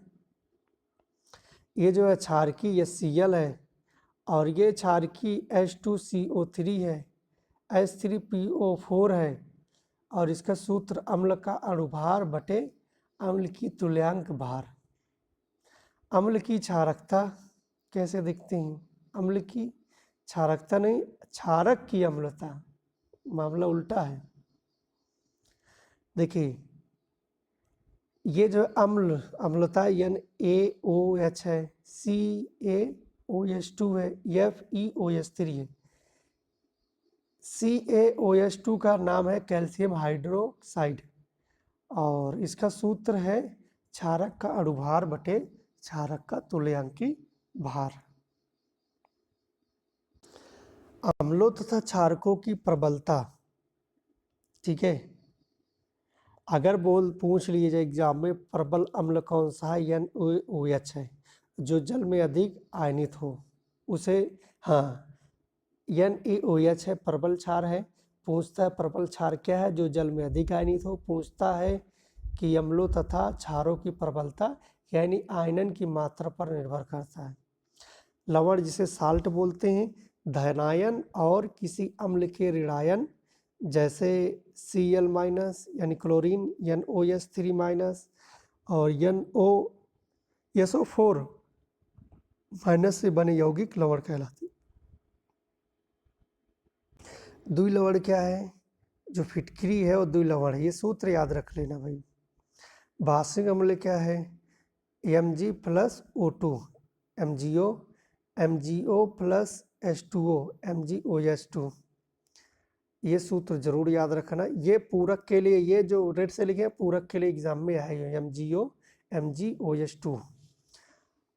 ये जो है क्षारकी HCl है, और ये क्षारकी H2CO3 है, H3PO4 है, और इसका सूत्र अम्ल का अणुभार बटे अम्ल की तुल्यांक भार। अम्ल की क्षारकता कैसे दिखते हैं, अम्ल की क्षारकता नहीं, क्षारक की अम्लता, मामला उल्टा है। देखिए ये जो अम्लता NaOH है, CaOH2 है, FeOH3 है। CaOH2 का नाम है कैल्शियम हाइड्रोक्साइड और इसका सूत्र है क्षारक का अणुभार बटे क्षारक का तुल्यांकी भार। अम्लों तथा क्षारकों की प्रबलता, ठीक है, अगर पूछ लिए जाए एग्जाम में प्रबल अम्ल कौन सा है, NaOH है, जो जल में अधिक आयनित हो उसे, हाँ NaOH है, प्रबल क्षार है। पूछता है प्रबल क्षार क्या है, जो जल में अधिक आयनित हो। पूछता है कि अम्लों तथा क्षारों की प्रबलता यानी आयनन की मात्रा पर निर्भर करता है। लवण जिसे साल्ट बोलते हैं, धनायन और किसी अम्ल के ऋणायन जैसे Cl- यानी क्लोरीन, NOH3- और NOSO4- से बने यौगिक लवण कहलाते। द्वि लवण क्या है, जो फिटकरी है वो द्वि लवण है, ये सूत्र याद रख लेना भाई। बाशिंग अम्ल क्या है, Mg+O2 MgO, MgO+H2O MgOH2, ये सूत्र जरूर याद रखना। ये पूरक के लिए, ये जो रेड से लिखे हैं पूरक के लिए एग्जाम में आए MgO MgOH2।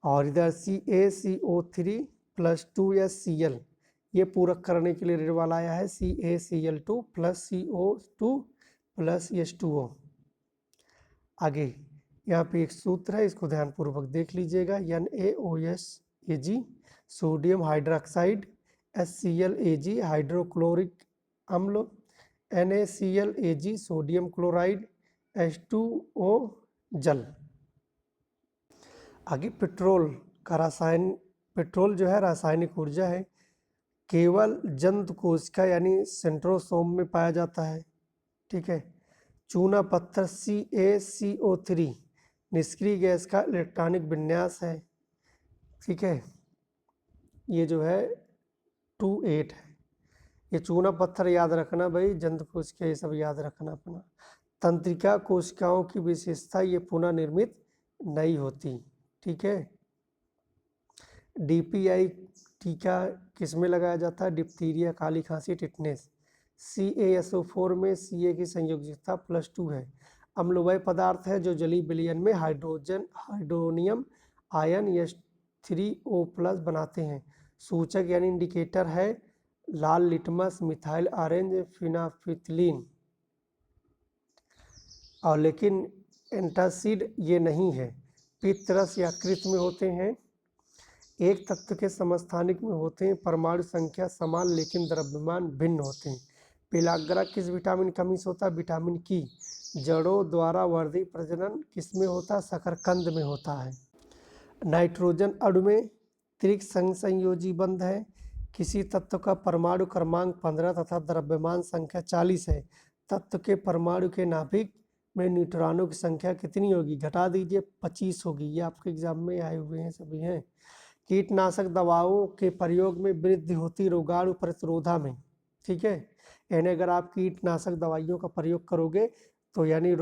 और इधर CaCO3+2SCl, ये पूरक करने के लिए रेड वाला आया है CaCl2+CO2+H2O। आगे यहाँ पे एक सूत्र है, इसको ध्यानपूर्वक देख लीजिएगा। NaOH sodium hydroxide, HCl hydrochloric अम्ल, NaCl सोडियम क्लोराइड, H2O जल। आगे पेट्रोल का पेट्रोल जो है रासायनिक ऊर्जा है, केवल जंतु कोशिका यानी सेंट्रोसोम में पाया जाता है, ठीक है। चूना पत्थर CaCO3 निष्क्रिय गैस का इलेक्ट्रॉनिक विन्यास है, ठीक है, ये जो है 28 है। ये चूना पत्थर याद रखना भाई, जंतु कोशिका ये सब याद रखना अपना। तंत्रिका कोशिकाओं की विशेषता ये पुनः निर्मित नहीं होती, ठीक है। DPI टीका किसमें लगाया जाता है, डिप्थीरिया, काली खांसी, टिटनेस। CaSO4 में Ca की संयोजकता +2 है। अम्लमय पदार्थ है जो जलीय विलयन में हाइड्रोनियम आयन H3O+ बनाते हैं। सूचक यानी इंडिकेटर है लाल लिटमस, मिथाइल ऑरेंज, फिनाफिथिलीन। और लेकिन एंटासिड ये नहीं है। पित्तरस या कृत में होते हैं। एक तत्व के समस्थानिक में होते हैं, परमाणु संख्या समान लेकिन द्रव्यमान भिन्न होते हैं। पेलाग्रा किस विटामिन की कमी से होता है, विटामिन की। जड़ों द्वारा वर्धित प्रजनन किसमें होता है, शकरकंद में होता है। नाइट्रोजन अणु में त्रिक संयोजी बंध है। किसी तत्व का परमाणु क्रमांक 15 तथा द्रव्यमान संख्या 40 है। तत्व के परमाणु के नाभिक में न्यूट्रॉनों की संख्या कितनी होगी, घटा दीजिए, 25 होगी। ये आपके एग्जाम में आए हुए हैं, सभी हैं। कीटनाशक दवाओं के प्रयोग में वृद्धि होती रोगाणु प्रतिरोधा में, ठीक है। यानी अगर आप कीटनाशक दवाइयों का प्रयोग करोगे तो यानी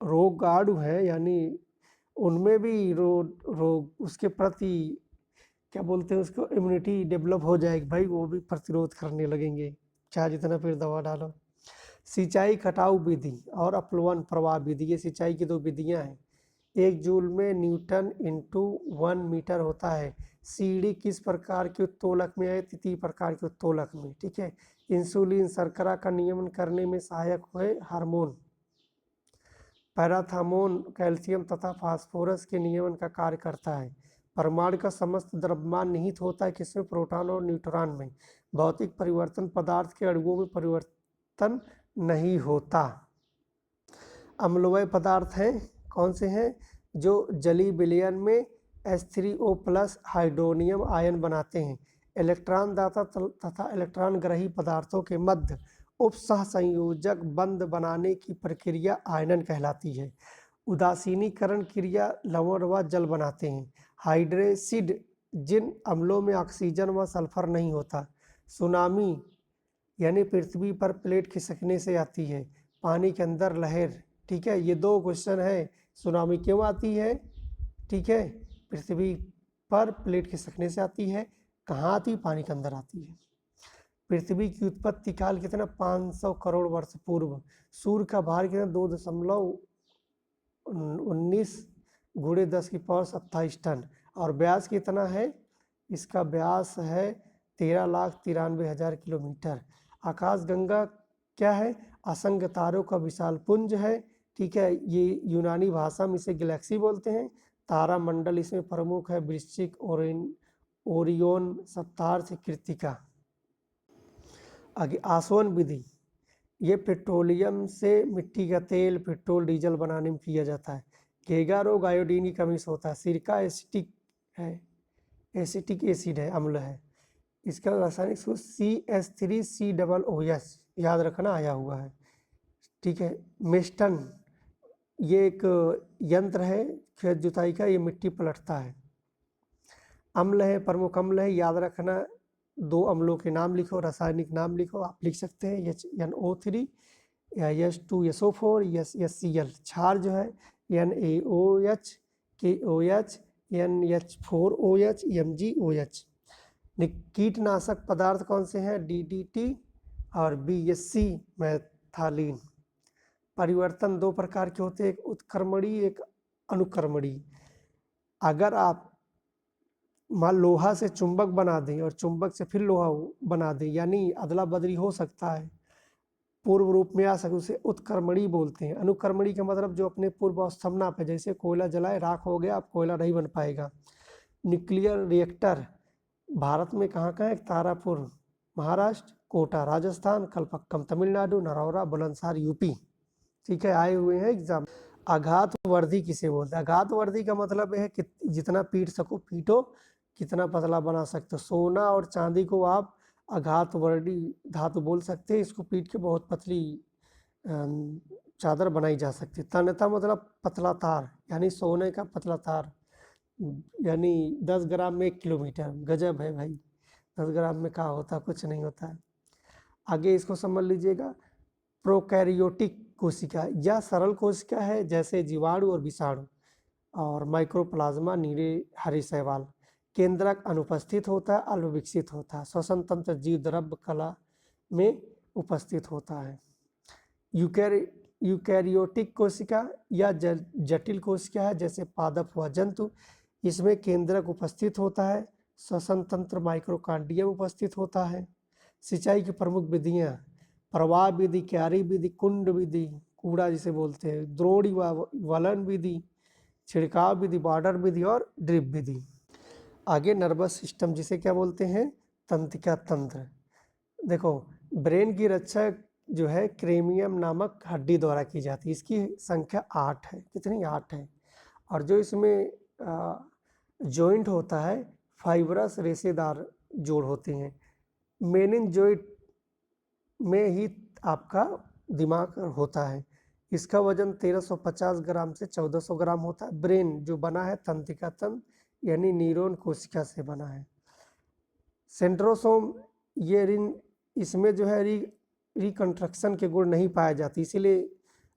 रोगाणु है यानी उनमें भी रोग उसके प्रति क्या बोलते हैं उसको, इम्यूनिटी डेवलप हो जाएगी भाई, वो भी प्रतिरोध करने लगेंगे, चाहे जितना फिर दवा डालो। सिंचाई कटाव विधि और अपलवन प्रवाह विधि, ये सिंचाई की दो विधियां हैं। 1 जूल में न्यूटन इंटू 1 मीटर होता है। सीढ़ी किस प्रकार के उत्तोलक में है, तृतीय प्रकार के उत्तोलक में, ठीक है। इंसुलिन शर्करा का नियमन करने में सहायक हुए हार्मोन। पैराथामोन कैल्शियम तथा फास्फोरस के नियमन का कार्य करता है। परमाणु का समस्त द्रव्यमान निहित होता है किसमें, प्रोटॉन और न्यूट्रॉन में। भौतिक परिवर्तन पदार्थ के अणुओं में परिवर्तन नहीं होता। अम्लमय पदार्थ हैं कौन से हैं, जो जलीय विलयन में H3O+ हाइड्रोनियम आयन बनाते हैं। इलेक्ट्रॉन दाता तथा इलेक्ट्रॉन ग्रही पदार्थों के मध्य उपसहसंयोजक बंध बनाने की प्रक्रिया आयनन कहलाती है। उदासीनीकरण क्रिया लवण व जल बनाते हैं। हाइड्रेसिड जिन अम्लों में ऑक्सीजन व सल्फर नहीं होता। सुनामी यानी पृथ्वी पर प्लेट खिसकने से आती है। पानी के अंदर लहर, ठीक है, ये 2 क्वेश्चन है। सुनामी क्यों आती है, ठीक है, पृथ्वी पर प्लेट खिसकने से आती है। कहाँ आती है, पानी के अंदर आती है। पृथ्वी की उत्पत्ति काल कितना, 500 करोड़ वर्ष पूर्व। सूर्य का भार कितना, 2.19 × 10⁻27 टन। और व्यास कितना है, इसका व्यास है 13,93,000 किलोमीटर। आकाशगंगा क्या है, असंख्य तारों का विशाल पुंज है, ठीक है। ये यूनानी भाषा में इसे गैलेक्सी बोलते हैं। तारामंडल इसमें प्रमुख है, वृश्चिक, ओरियन, सप्तार्थ, कृत्तिका। आगे आसवन विधि, ये पेट्रोलियम से मिट्टी का तेल, पेट्रोल, डीजल बनाने में किया जाता है। घेगा रोग आयोडीन की कमी से होता है। सिरका एसिटिक है, एसिटिक एसिड है, अम्ल है। इसका रासायनिक सूत्र CH3COOH, याद रखना, आया हुआ है, ठीक है। मेस्टन ये एक यंत्र है खेत जुताई का, ये मिट्टी पलटता है। अम्ल है, प्रमुख अम्ल है, याद रखना। 2 अम्लों के नाम लिखो, रासायनिक नाम लिखो, आप लिख सकते हैं HNO3 या H2SO4 HCl। क्षार जो है NaOH, KOH, NH4OH, MgOH। कीटनाशक पदार्थ कौन से हैं, DDT और BSC मैथालीन। परिवर्तन 2 प्रकार के होते हैं, एक उत्क्रमणी, एक अनुक्रमणी। अगर आप मान लोहा से चुंबक बना दें और चुंबक से फिर लोहा बना दें, यानी अदला बदली हो सकता है, पूर्व रूप में आ सके, उसे उत्क्रमणी बोलते हैं। अनुक्रमणी का मतलब जो अपने पूर्व अवस्था में ना पे, जैसे कोयला जलाए राख हो गया, अब कोयला नहीं बन पाएगा। न्यूक्लियर रिएक्टर भारत में कहाँ कहाँ है, तारापुर महाराष्ट्र, कोटा राजस्थान, कलपक्कम तमिलनाडु, नरौरा बुलंदशहर यूपी, ठीक है, आए हुए हैं एग्जाम। आघात वर्धी किसे बोलते हैं, आघात वर्धी का मतलब है कि जितना पीट सको पीटो, कितना पतला बना सकते हो। सोना और चांदी को आप आघात वर्धी धातु बोल सकते हैं। इसको पीट के बहुत पतली चादर बनाई जा सकती है। तन्यता मतलब पतला तार, यानी सोने का पतला तार, यानी 10 ग्राम में 1 किलोमीटर। गजब है भाई, 10 ग्राम में क्या होता है, कुछ नहीं होता है। आगे इसको समझ लीजिएगा। प्रोकैरियोटिक कोशिका या सरल कोशिका है, जैसे जीवाणु और विषाणु, और माइक्रोप्लाज्मा, नीले हरे शैवाल। केंद्रक अनुपस्थित होता है, अल्प विकसित होता है। श्वसन तंत्र जीव द्रव्य कला में उपस्थित होता है। यूकैरियोटिक कोशिका या जटिल कोशिका है, जैसे पादप हुआ जंतु, इसमें केंद्रक उपस्थित होता है, श्वसन तंत्र माइक्रोकांडियम उपस्थित होता है। सिंचाई की प्रमुख विधियाँ, प्रवाह विधि, क्यारी विधि, कुंड विधि, कूड़ा जिसे बोलते हैं, द्रोणी वलन विधि, छिड़काव विधि, बॉर्डर विधि और ड्रिप विधि। आगे नर्वस सिस्टम जिसे क्या बोलते हैं, तंत्रिका तंत्र। देखो, ब्रेन की रक्षा जो है क्रेमियम नामक हड्डी द्वारा की जाती है। इसकी संख्या 8 है, कितनी, 8 है। और जो इसमें जॉइंट होता है, फाइब्रस रेशेदार जोड़ होते हैं। मेनिनजॉइट में ही आपका दिमाग होता है। इसका वजन 1350 ग्राम से 1400 ग्राम होता है। ब्रेन जो बना है तंत्रिका तंत्र यानी न्यूरॉन कोशिका से बना है। सेंट्रोसोम ये इसमें जो है रिकंस्ट्रक्शन के गुण नहीं पाए जाते, इसीलिए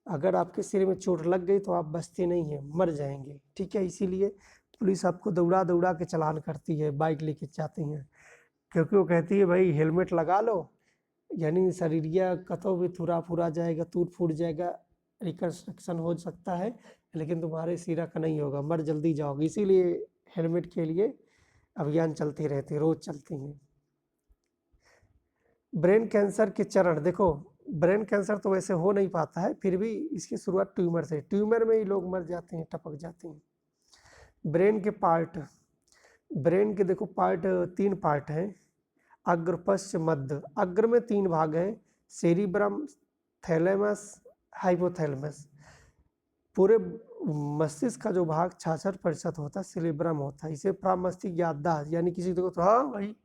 अगर आपके सिर में चोट लग गई तो आप बचते नहीं हैं, मर जाएंगे, ठीक है। इसीलिए पुलिस आपको दौड़ा दौड़ा के चालान करती है, बाइक लेके जाते हैं, क्योंकि वो कहती है भाई हेलमेट लगा लो, यानी शरीरिया कतो भी थुरा फुरा जाएगा, टूट फूट जाएगा, रिकंस्ट्रक्शन हो सकता है, लेकिन तुम्हारे सिरा का नहीं होगा, मर जल्दी जाओगे। इसीलिए हेलमेट के लिए अभियान चलते रहते, रोज चलते हैं। ब्रेन कैंसर के चरण, देखो ब्रेन कैंसर तो वैसे हो नहीं पाता है, फिर भी इसकी शुरुआत ट्यूमर से, ट्यूमर में ही लोग मर जाते हैं, टपक जाते हैं। ब्रेन के पार्ट, ब्रेन के देखो पार्ट 3 पार्ट हैं, अग्र, पश्च, मध्य। अग्र में 3 भाग हैं, सेरिब्रम, थैलेमस, हाइपोथैलेमस। पूरे मस्तिष्क का जो भाग 66% होता है सेरिब्रम होता है। इसे प्रामस्तिष्क याददाश्त, यानी किसी को तो हाँ भाई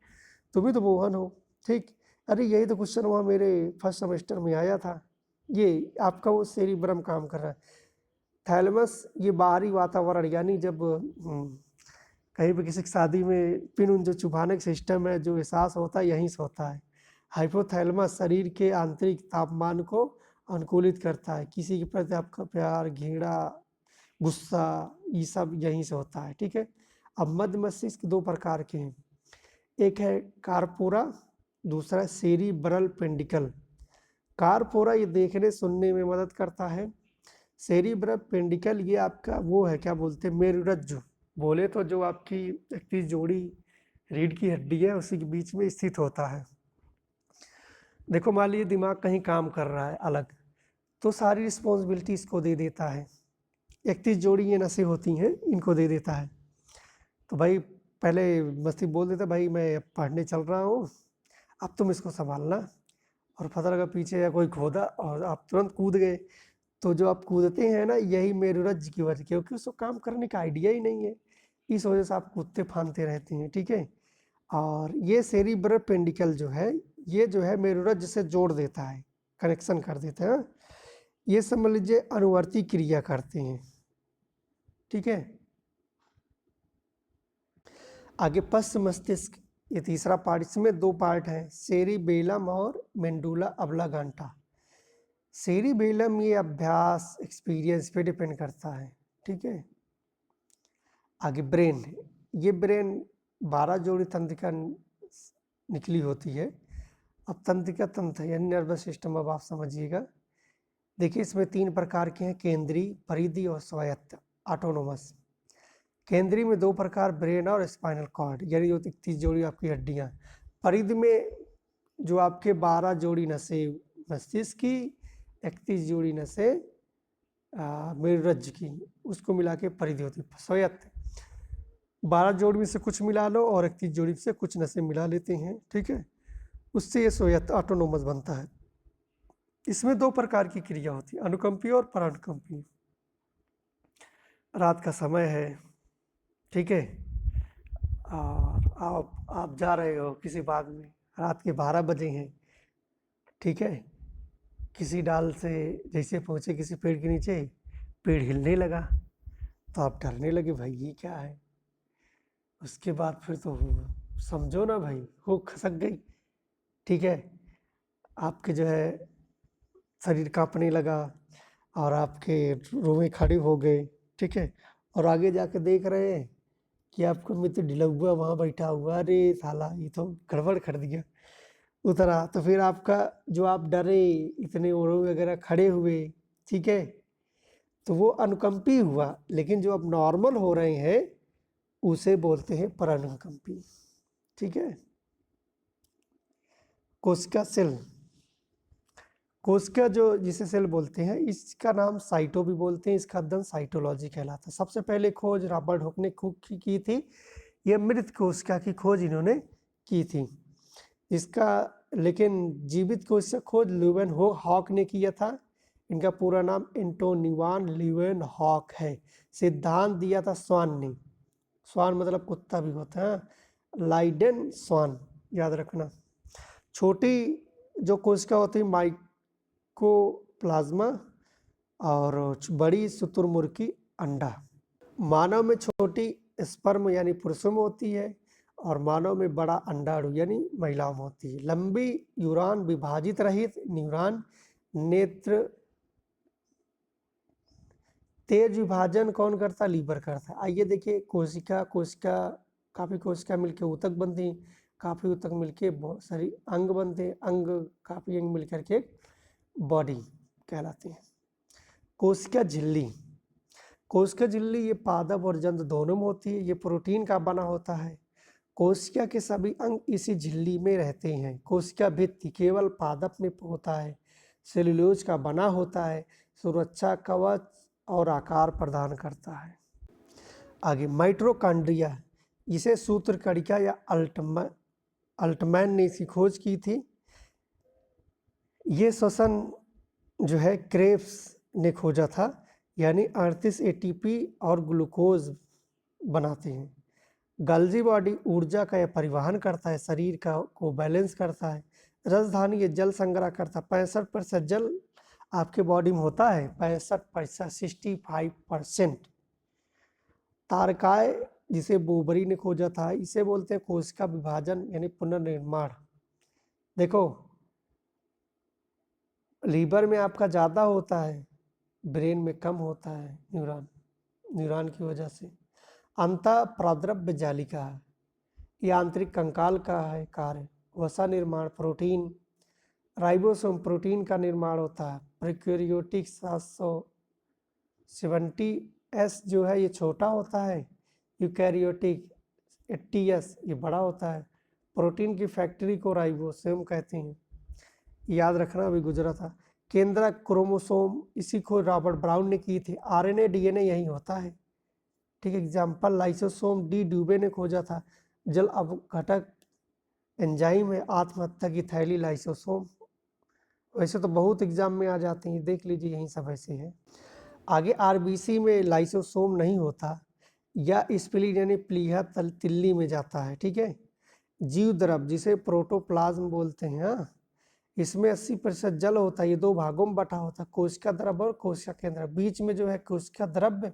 तुम ही तो मोहन हो, ठीक, अरे यही तो क्वेश्चन हुआ मेरे फर्स्ट सेमेस्टर में आया था, ये आपका वो सेरिब्रम काम कर रहा है। थैलेमस ये बाहरी वातावरण, यानी जब कहीं पे किसी की शादी में पिन उन जो चुभाने का सिस्टम है, जो एहसास होता है यहीं से होता है। हाइपोथैलेमस शरीर के आंतरिक तापमान को अनुकूलित करता है। किसी के प्रति आपका प्यार, घृणा, गुस्सा, ये सब यहीं से होता है, ठीक है। अब मध्य मस्तिष्क दो प्रकार के हैं, एक है कार्पोरा, दूसरा है सेरिब्रल पेंडिकल। कार्पोरा ये देखने सुनने में मदद करता है। सेरिब्रल पेंडिकल ये आपका वो है, क्या बोलते हैं, मेरुरज्जु बोले तो जो आपकी 31 जोड़ी रीढ़ की हड्डी है उसी के बीच में स्थित होता है। देखो मान लीजिए दिमाग कहीं काम कर रहा है अलग, तो सारी रिस्पॉन्सिबिलिटी इसको दे देता है। 31 जोड़ी ये नसें होती हैं, इनको दे देता है। तो भाई पहले मस्ती बोल देता भाई मैं पढ़ने चल रहा हूँ, अब तुम इसको संभालना, और पता लगा पीछे या कोई खोदा और आप तुरंत कूद गए। तो जो आप कूदते हैं ना, यही मेरुरज्जु की वजह, क्योंकि उसको काम करने का आइडिया ही नहीं है, इस वजह से आप कूदते फांदते रहते हैं, ठीक है। और ये सेरिब्रल पेंडिकल जो है, ये जो है मेरुरज्जु से जोड़ देता है, कनेक्शन कर देता है। ये समझ लीजिए अनुवर्ती क्रिया करते हैं, ठीक है। आगे पश्च मस्तिष्क, ये तीसरा पार्ट, इसमें दो पार्ट हैं, सेरिबेलम और मेंडुला अब्लागांटा। सेरिबेलम ये अभ्यास एक्सपीरियंस पे डिपेंड करता है, ठीक है। आगे ब्रेन, ये ब्रेन 12 जोड़ी तंत्रिका निकली होती है। अब तंत्रिका तंत्र यानी नर्वस सिस्टम, अब आप समझिएगा। देखिए इसमें 3 प्रकार के हैं, केंद्रीय, परिधि और स्वायत्त, ऑटोनोमस। केंद्रीय में 2 प्रकार, ब्रेन और स्पाइनल कॉर्ड, यानी जो 31 जोड़ी आपकी हड्डियां। परिधि में जो आपके 12 जोड़ी नसें मस्तिष्क की, 31 जोड़ी नसें मेरुरज्जु की, उसको मिला के परिधि होती है। स्वायत्त 12 जोड़ी में से कुछ मिला लो और 31 जोड़ी से कुछ नसें मिला लेते हैं, ठीक है, उससे ये स्वायत्त ऑटोनोमस बनता है। इसमें 2 प्रकार की क्रिया होती है, अनुकंपीय और परानुकंपीय। रात का समय है, ठीक है, और आप जा रहे हो किसी बाग में, रात के 12 बजे हैं, ठीक है। किसी डाल से जैसे पहुँचे किसी पेड़ के नीचे, पेड़ हिलने लगा, तो आप डरने लगे भाई ये क्या है। उसके बाद फिर तो समझो ना भाई, वो खसक गई, ठीक है। आपके जो है शरीर कांपने लगा और आपके रोए खड़े हो गए, ठीक है। और आगे जाके देख रहे हैं कि आपका मित्र ढिला हुआ वहाँ बैठा हुआ, अरे साला ये तो गड़बड़ कर दिया। उतरा तो फिर आपका जो आप डरे, इतने ओढ़े वगैरह खड़े हुए, ठीक है, तो वो अनुकंपी हुआ। लेकिन जो अब नॉर्मल हो रहे हैं उसे बोलते हैं परानुकंपी, ठीक है। कोशिका सेल, कोशिका जो जिसे सेल बोलते हैं, इसका नाम साइटो भी बोलते हैं, इसका अध्ययन साइटोलॉजी कहलाता है। सबसे पहले खोज रॉबर्ट हुक ने की थी, यह मृत कोशिका की खोज इन्होंने की थी इसका। लेकिन जीवित कोशिका खोज ल्यूवेन हॉक ने किया था। इनका पूरा नाम एंटोनिवान ल्यूवेन हॉक है। सिद्धांत दिया था स्वान ने, स्वान मतलब कुत्ता भी होता है, लाइडेन स्वान, याद रखना। छोटी जो कोशिका होती है माइकोप्लाज्मा, और बड़ी शुतुरमुर्ग की अंडा। मानव में छोटी स्पर्म यानी पुरुषों में होती है, और मानव में बड़ा अंडाणु यानी महिलाओं में होती है। लंबी न्यूरॉन विभाजित रहित न्यूरॉन, नेत्र तेज विभाजन कौन करता, लीवर करता है। आइए देखिए कोशिका काफ़ी कोशिका मिलकर ऊतक बनती हैं, काफ़ी ऊतक मिलके बहुत सारी अंग बनते हैं, अंग काफ़ी अंग मिलकर के बॉडी कहलाती है। कोशिका झिल्ली, कोशिका झिल्ली ये पादप और जंतु दोनों में होती है, ये प्रोटीन का बना होता है। कोशिका के सभी अंग इसी झिल्ली में रहते हैं। कोशिका भित्ति केवल पादप में होता है, सेल्यूलोज का बना होता है, सुरक्षा कवच और आकार प्रदान करता है। आगे माइटोकॉन्ड्रिया, इसे सूत्रकणिका या अल्टमैन ने इसकी खोज की थी। ये श्वसन जो है क्रेब्स ने खोजा था, यानी 38 एटीपी और ग्लूकोज बनाते हैं। गल्जी बॉडी ऊर्जा का परिवहन करता है, शरीर को बैलेंस करता है। राजधानी ये जल संग्रह करता है, 65% जल आपके बॉडी में होता है, 65%, 65%। तारकाय जिसे बोबरी ने खोजा था, इसे बोलते हैं कोशिका विभाजन यानी पुनर्निर्माण। देखो, लीवर में आपका ज़्यादा होता है, ब्रेन में कम होता है न्यूरॉन की वजह से। अंतः प्रद्रव्य जालिका है, ये आंतरिक कंकाल का है कार्य। वसा निर्माण प्रोटीन, राइबोसोम प्रोटीन का निर्माण होता है। प्रोकैरियोटिक 770S जो है ये छोटा होता है, यूकैरियोटिक 80S ये बड़ा होता है। प्रोटीन की फैक्ट्री को राइबोसोम कहते हैं, याद रखना, अभी गुजरा था। केंद्रक क्रोमोसोम, इसी को रॉबर्ट ब्राउन ने की थी। आरएनए डीएनए यही होता है, ठीक है। एग्जाम्पल लाइसोसोम डी ड्यूबे ने खोजा था। जल अपघटक एंजाइम है आत्महत्या की थैली लाइसोसोम। वैसे तो बहुत एग्जाम में आ जाते हैं, देख लीजिए यही सब ऐसे है। आगे आरबीसी में लाइसोसोम नहीं होता, या स्प्लीन यानी प्लीहा तिल्ली में जाता है, ठीक है। जीव द्रव जिसे प्रोटोप्लाज्म बोलते हैं, हाँ, इसमें 80% जल होता है। ये दो भागों में बटा होता है, कोशिका द्रव्य और कोशिका केंद्र। बीच में जो है कोशिका द्रव्य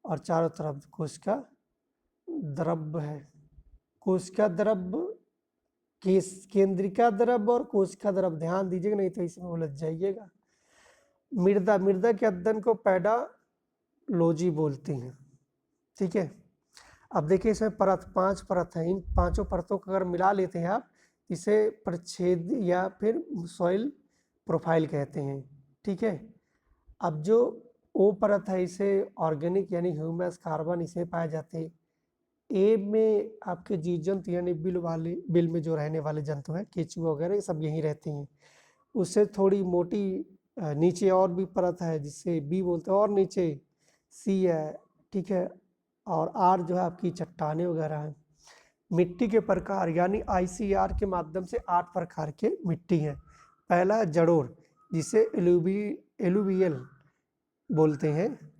और चारों तरफ कोशिका द्रव्य है। कोशिका द्रव्य, केंद्रिका द्रव्य और कोशिका द्रव्य, ध्यान दीजिएगा नहीं तो इसमें उलझ जाइएगा। मृदा के अध्ययन को पैडालोजी बोलते हैं, ठीक है। अब देखिए इसमें परत 5 परत है, इन 5 परतों को अगर मिला लेते हैं आप, इसे प्रच्छेद या फिर सॉइल प्रोफाइल कहते हैं, ठीक है। अब जो ओ परत है इसे ऑर्गेनिक यानी ह्यूमस कार्बन इसे पाए जाते हैं। ए में आपके जीव जंतु यानी बिल में जो रहने वाले जंतु हैं, केचुआ वगैरह, ये सब यहीं रहते हैं। उससे थोड़ी मोटी नीचे और भी परत है जिससे बी बोलते हैं, और नीचे सी है, ठीक है। और आर जो है आपकी चट्टानें वगैरह हैं। मिट्टी के प्रकार यानी ICR के माध्यम से 8 प्रकार के मिट्टी हैं। पहला है जड़ोर, जिसे एलुवियल बोलते हैं,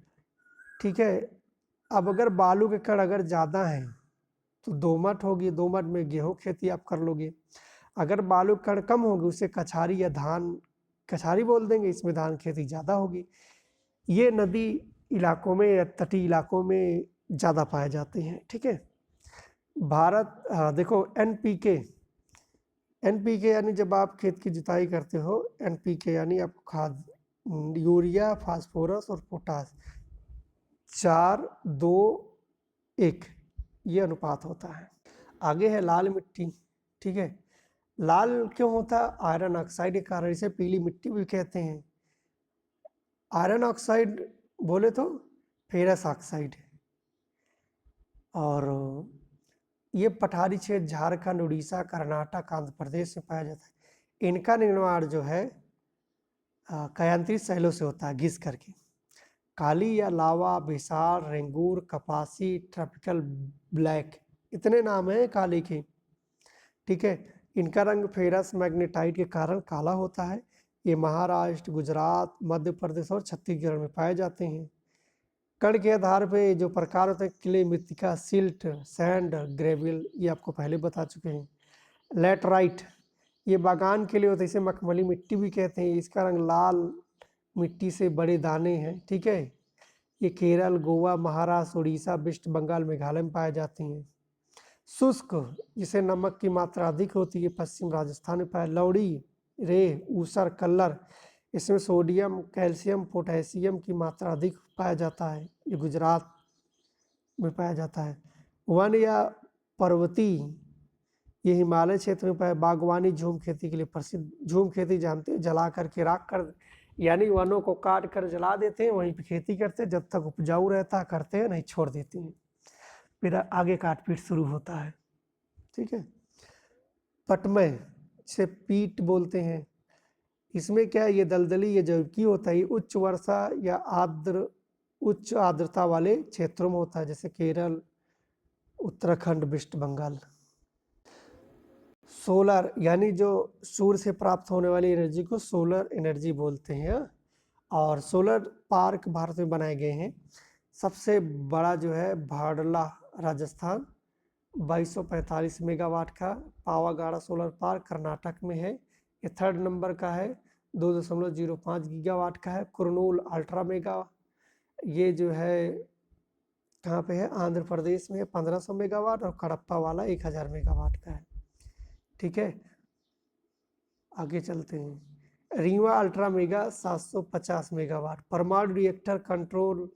ठीक है। अब अगर बालू के कण अगर ज़्यादा हैं तो दोमट होगी, दोमट में गेहूँ खेती आप कर लोगे। अगर बालू के कण कम होंगे उसे कछारी या धान, कछारी बोल देंगे, इसमें धान खेती ज़्यादा होगी। ये नदी इलाकों में या तटीय इलाकों में ज़्यादा पाए जाते हैं, ठीक है। भारत, देखो एनपीके यानी जब आप खेत की जुताई करते हो, एनपीके यानी आपको खाद, यूरिया, फास्फोरस और पोटास 4-2-1 ये अनुपात होता है। आगे है लाल मिट्टी, ठीक है। लाल क्यों होता है? आयरन ऑक्साइड के कारण इसे पीली मिट्टी भी कहते हैं। आयरन ऑक्साइड बोले तो फेरस ऑक्साइड, और ये पठारी क्षेत्र झारखंड, उड़ीसा, कर्नाटक, आंध्र प्रदेश में पाया जाता है। इनका निर्माण जो है कायांतरित शैलों से होता है, घिस करके। काली या लावा, बिसार, रेंगूर, कपासी, ट्रॉपिकल ब्लैक, इतने नाम हैं काली के, ठीक है। इनका रंग फेरस मैग्नेटाइट के कारण काला होता है। ये महाराष्ट्र, गुजरात, मध्य प्रदेश और छत्तीसगढ़ में पाए जाते हैं। कण के आधार पे जो प्रकार होते हैं, क्ले, मृत्तिका, सिल्ट, सैंड, ग्रेविल, ये आपको पहले बता चुके हैं। लैटराइट, ये बागान के लिए होता है, इसे मखमली मिट्टी भी कहते हैं। इसका रंग लाल मिट्टी से बड़े दाने हैं, ठीक है। ये केरल, गोवा, महाराष्ट्र, उड़ीसा, वेस्ट बंगाल, मेघालय में पाए जाती हैं। शुष्क, जिसे नमक की मात्रा अधिक होती है, पश्चिम राजस्थान में पाया। लौड़ी, रे, ऊसर, कल्लर, इसमें सोडियम, कैल्शियम, पोटेशियम की मात्रा अधिक पाया जाता है, ये गुजरात में पाया जाता है। वन या पर्वती, ये हिमालय क्षेत्र में पाया। बागवानी, झूम खेती के लिए प्रसिद्ध। झूम खेती जानते हैं, जला करके राख कर, यानी वनों को काट कर जला देते हैं, वहीं पे खेती करते हैं, जब तक उपजाऊ रहता करते हैं, नहीं छोड़ देते हैं, फिर आगे काट पीट शुरू होता है, ठीक है। पटमय, से पीट बोलते हैं, इसमें क्या है, ये दलदली, ये जैविकी होता है। ये उच्च वर्षा या उच्च आर्द्रता वाले क्षेत्रों में होता है, जैसे केरल, उत्तराखंड, वेस्ट बंगाल। सोलर, यानी जो सूर्य से प्राप्त होने वाली एनर्जी को सोलर एनर्जी बोलते हैं। और सोलर पार्क भारत में बनाए गए हैं। सबसे बड़ा जो है भाडला, राजस्थान, 2245 मेगावाट का। पावागाड़ा सोलर पार्क कर्नाटक में है, ये 3rd नंबर का है, 2.05 गीगावाट का है। कुरनूल अल्ट्रा मेगा, ये जो है कहाँ पे है, आंध्र प्रदेश में 1500 मेगावाट और कडप्पा वाला 1000 मेगावाट का है। ठीक है, आगे चलते हैं। Rewa ultra mega 750 megawatt. परमाणु रिएक्टर कंट्रोल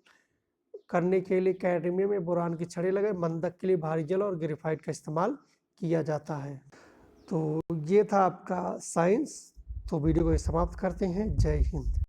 करने के लिए कैडमियम में बोरान की छड़ें लगाए। मंदक के लिए भारी जल और ग्रेफाइट का इस्तेमाल किया जाता है। तो ये था आपका साइंस। तो वीडियो को समाप्त करते हैं। जय हिंद।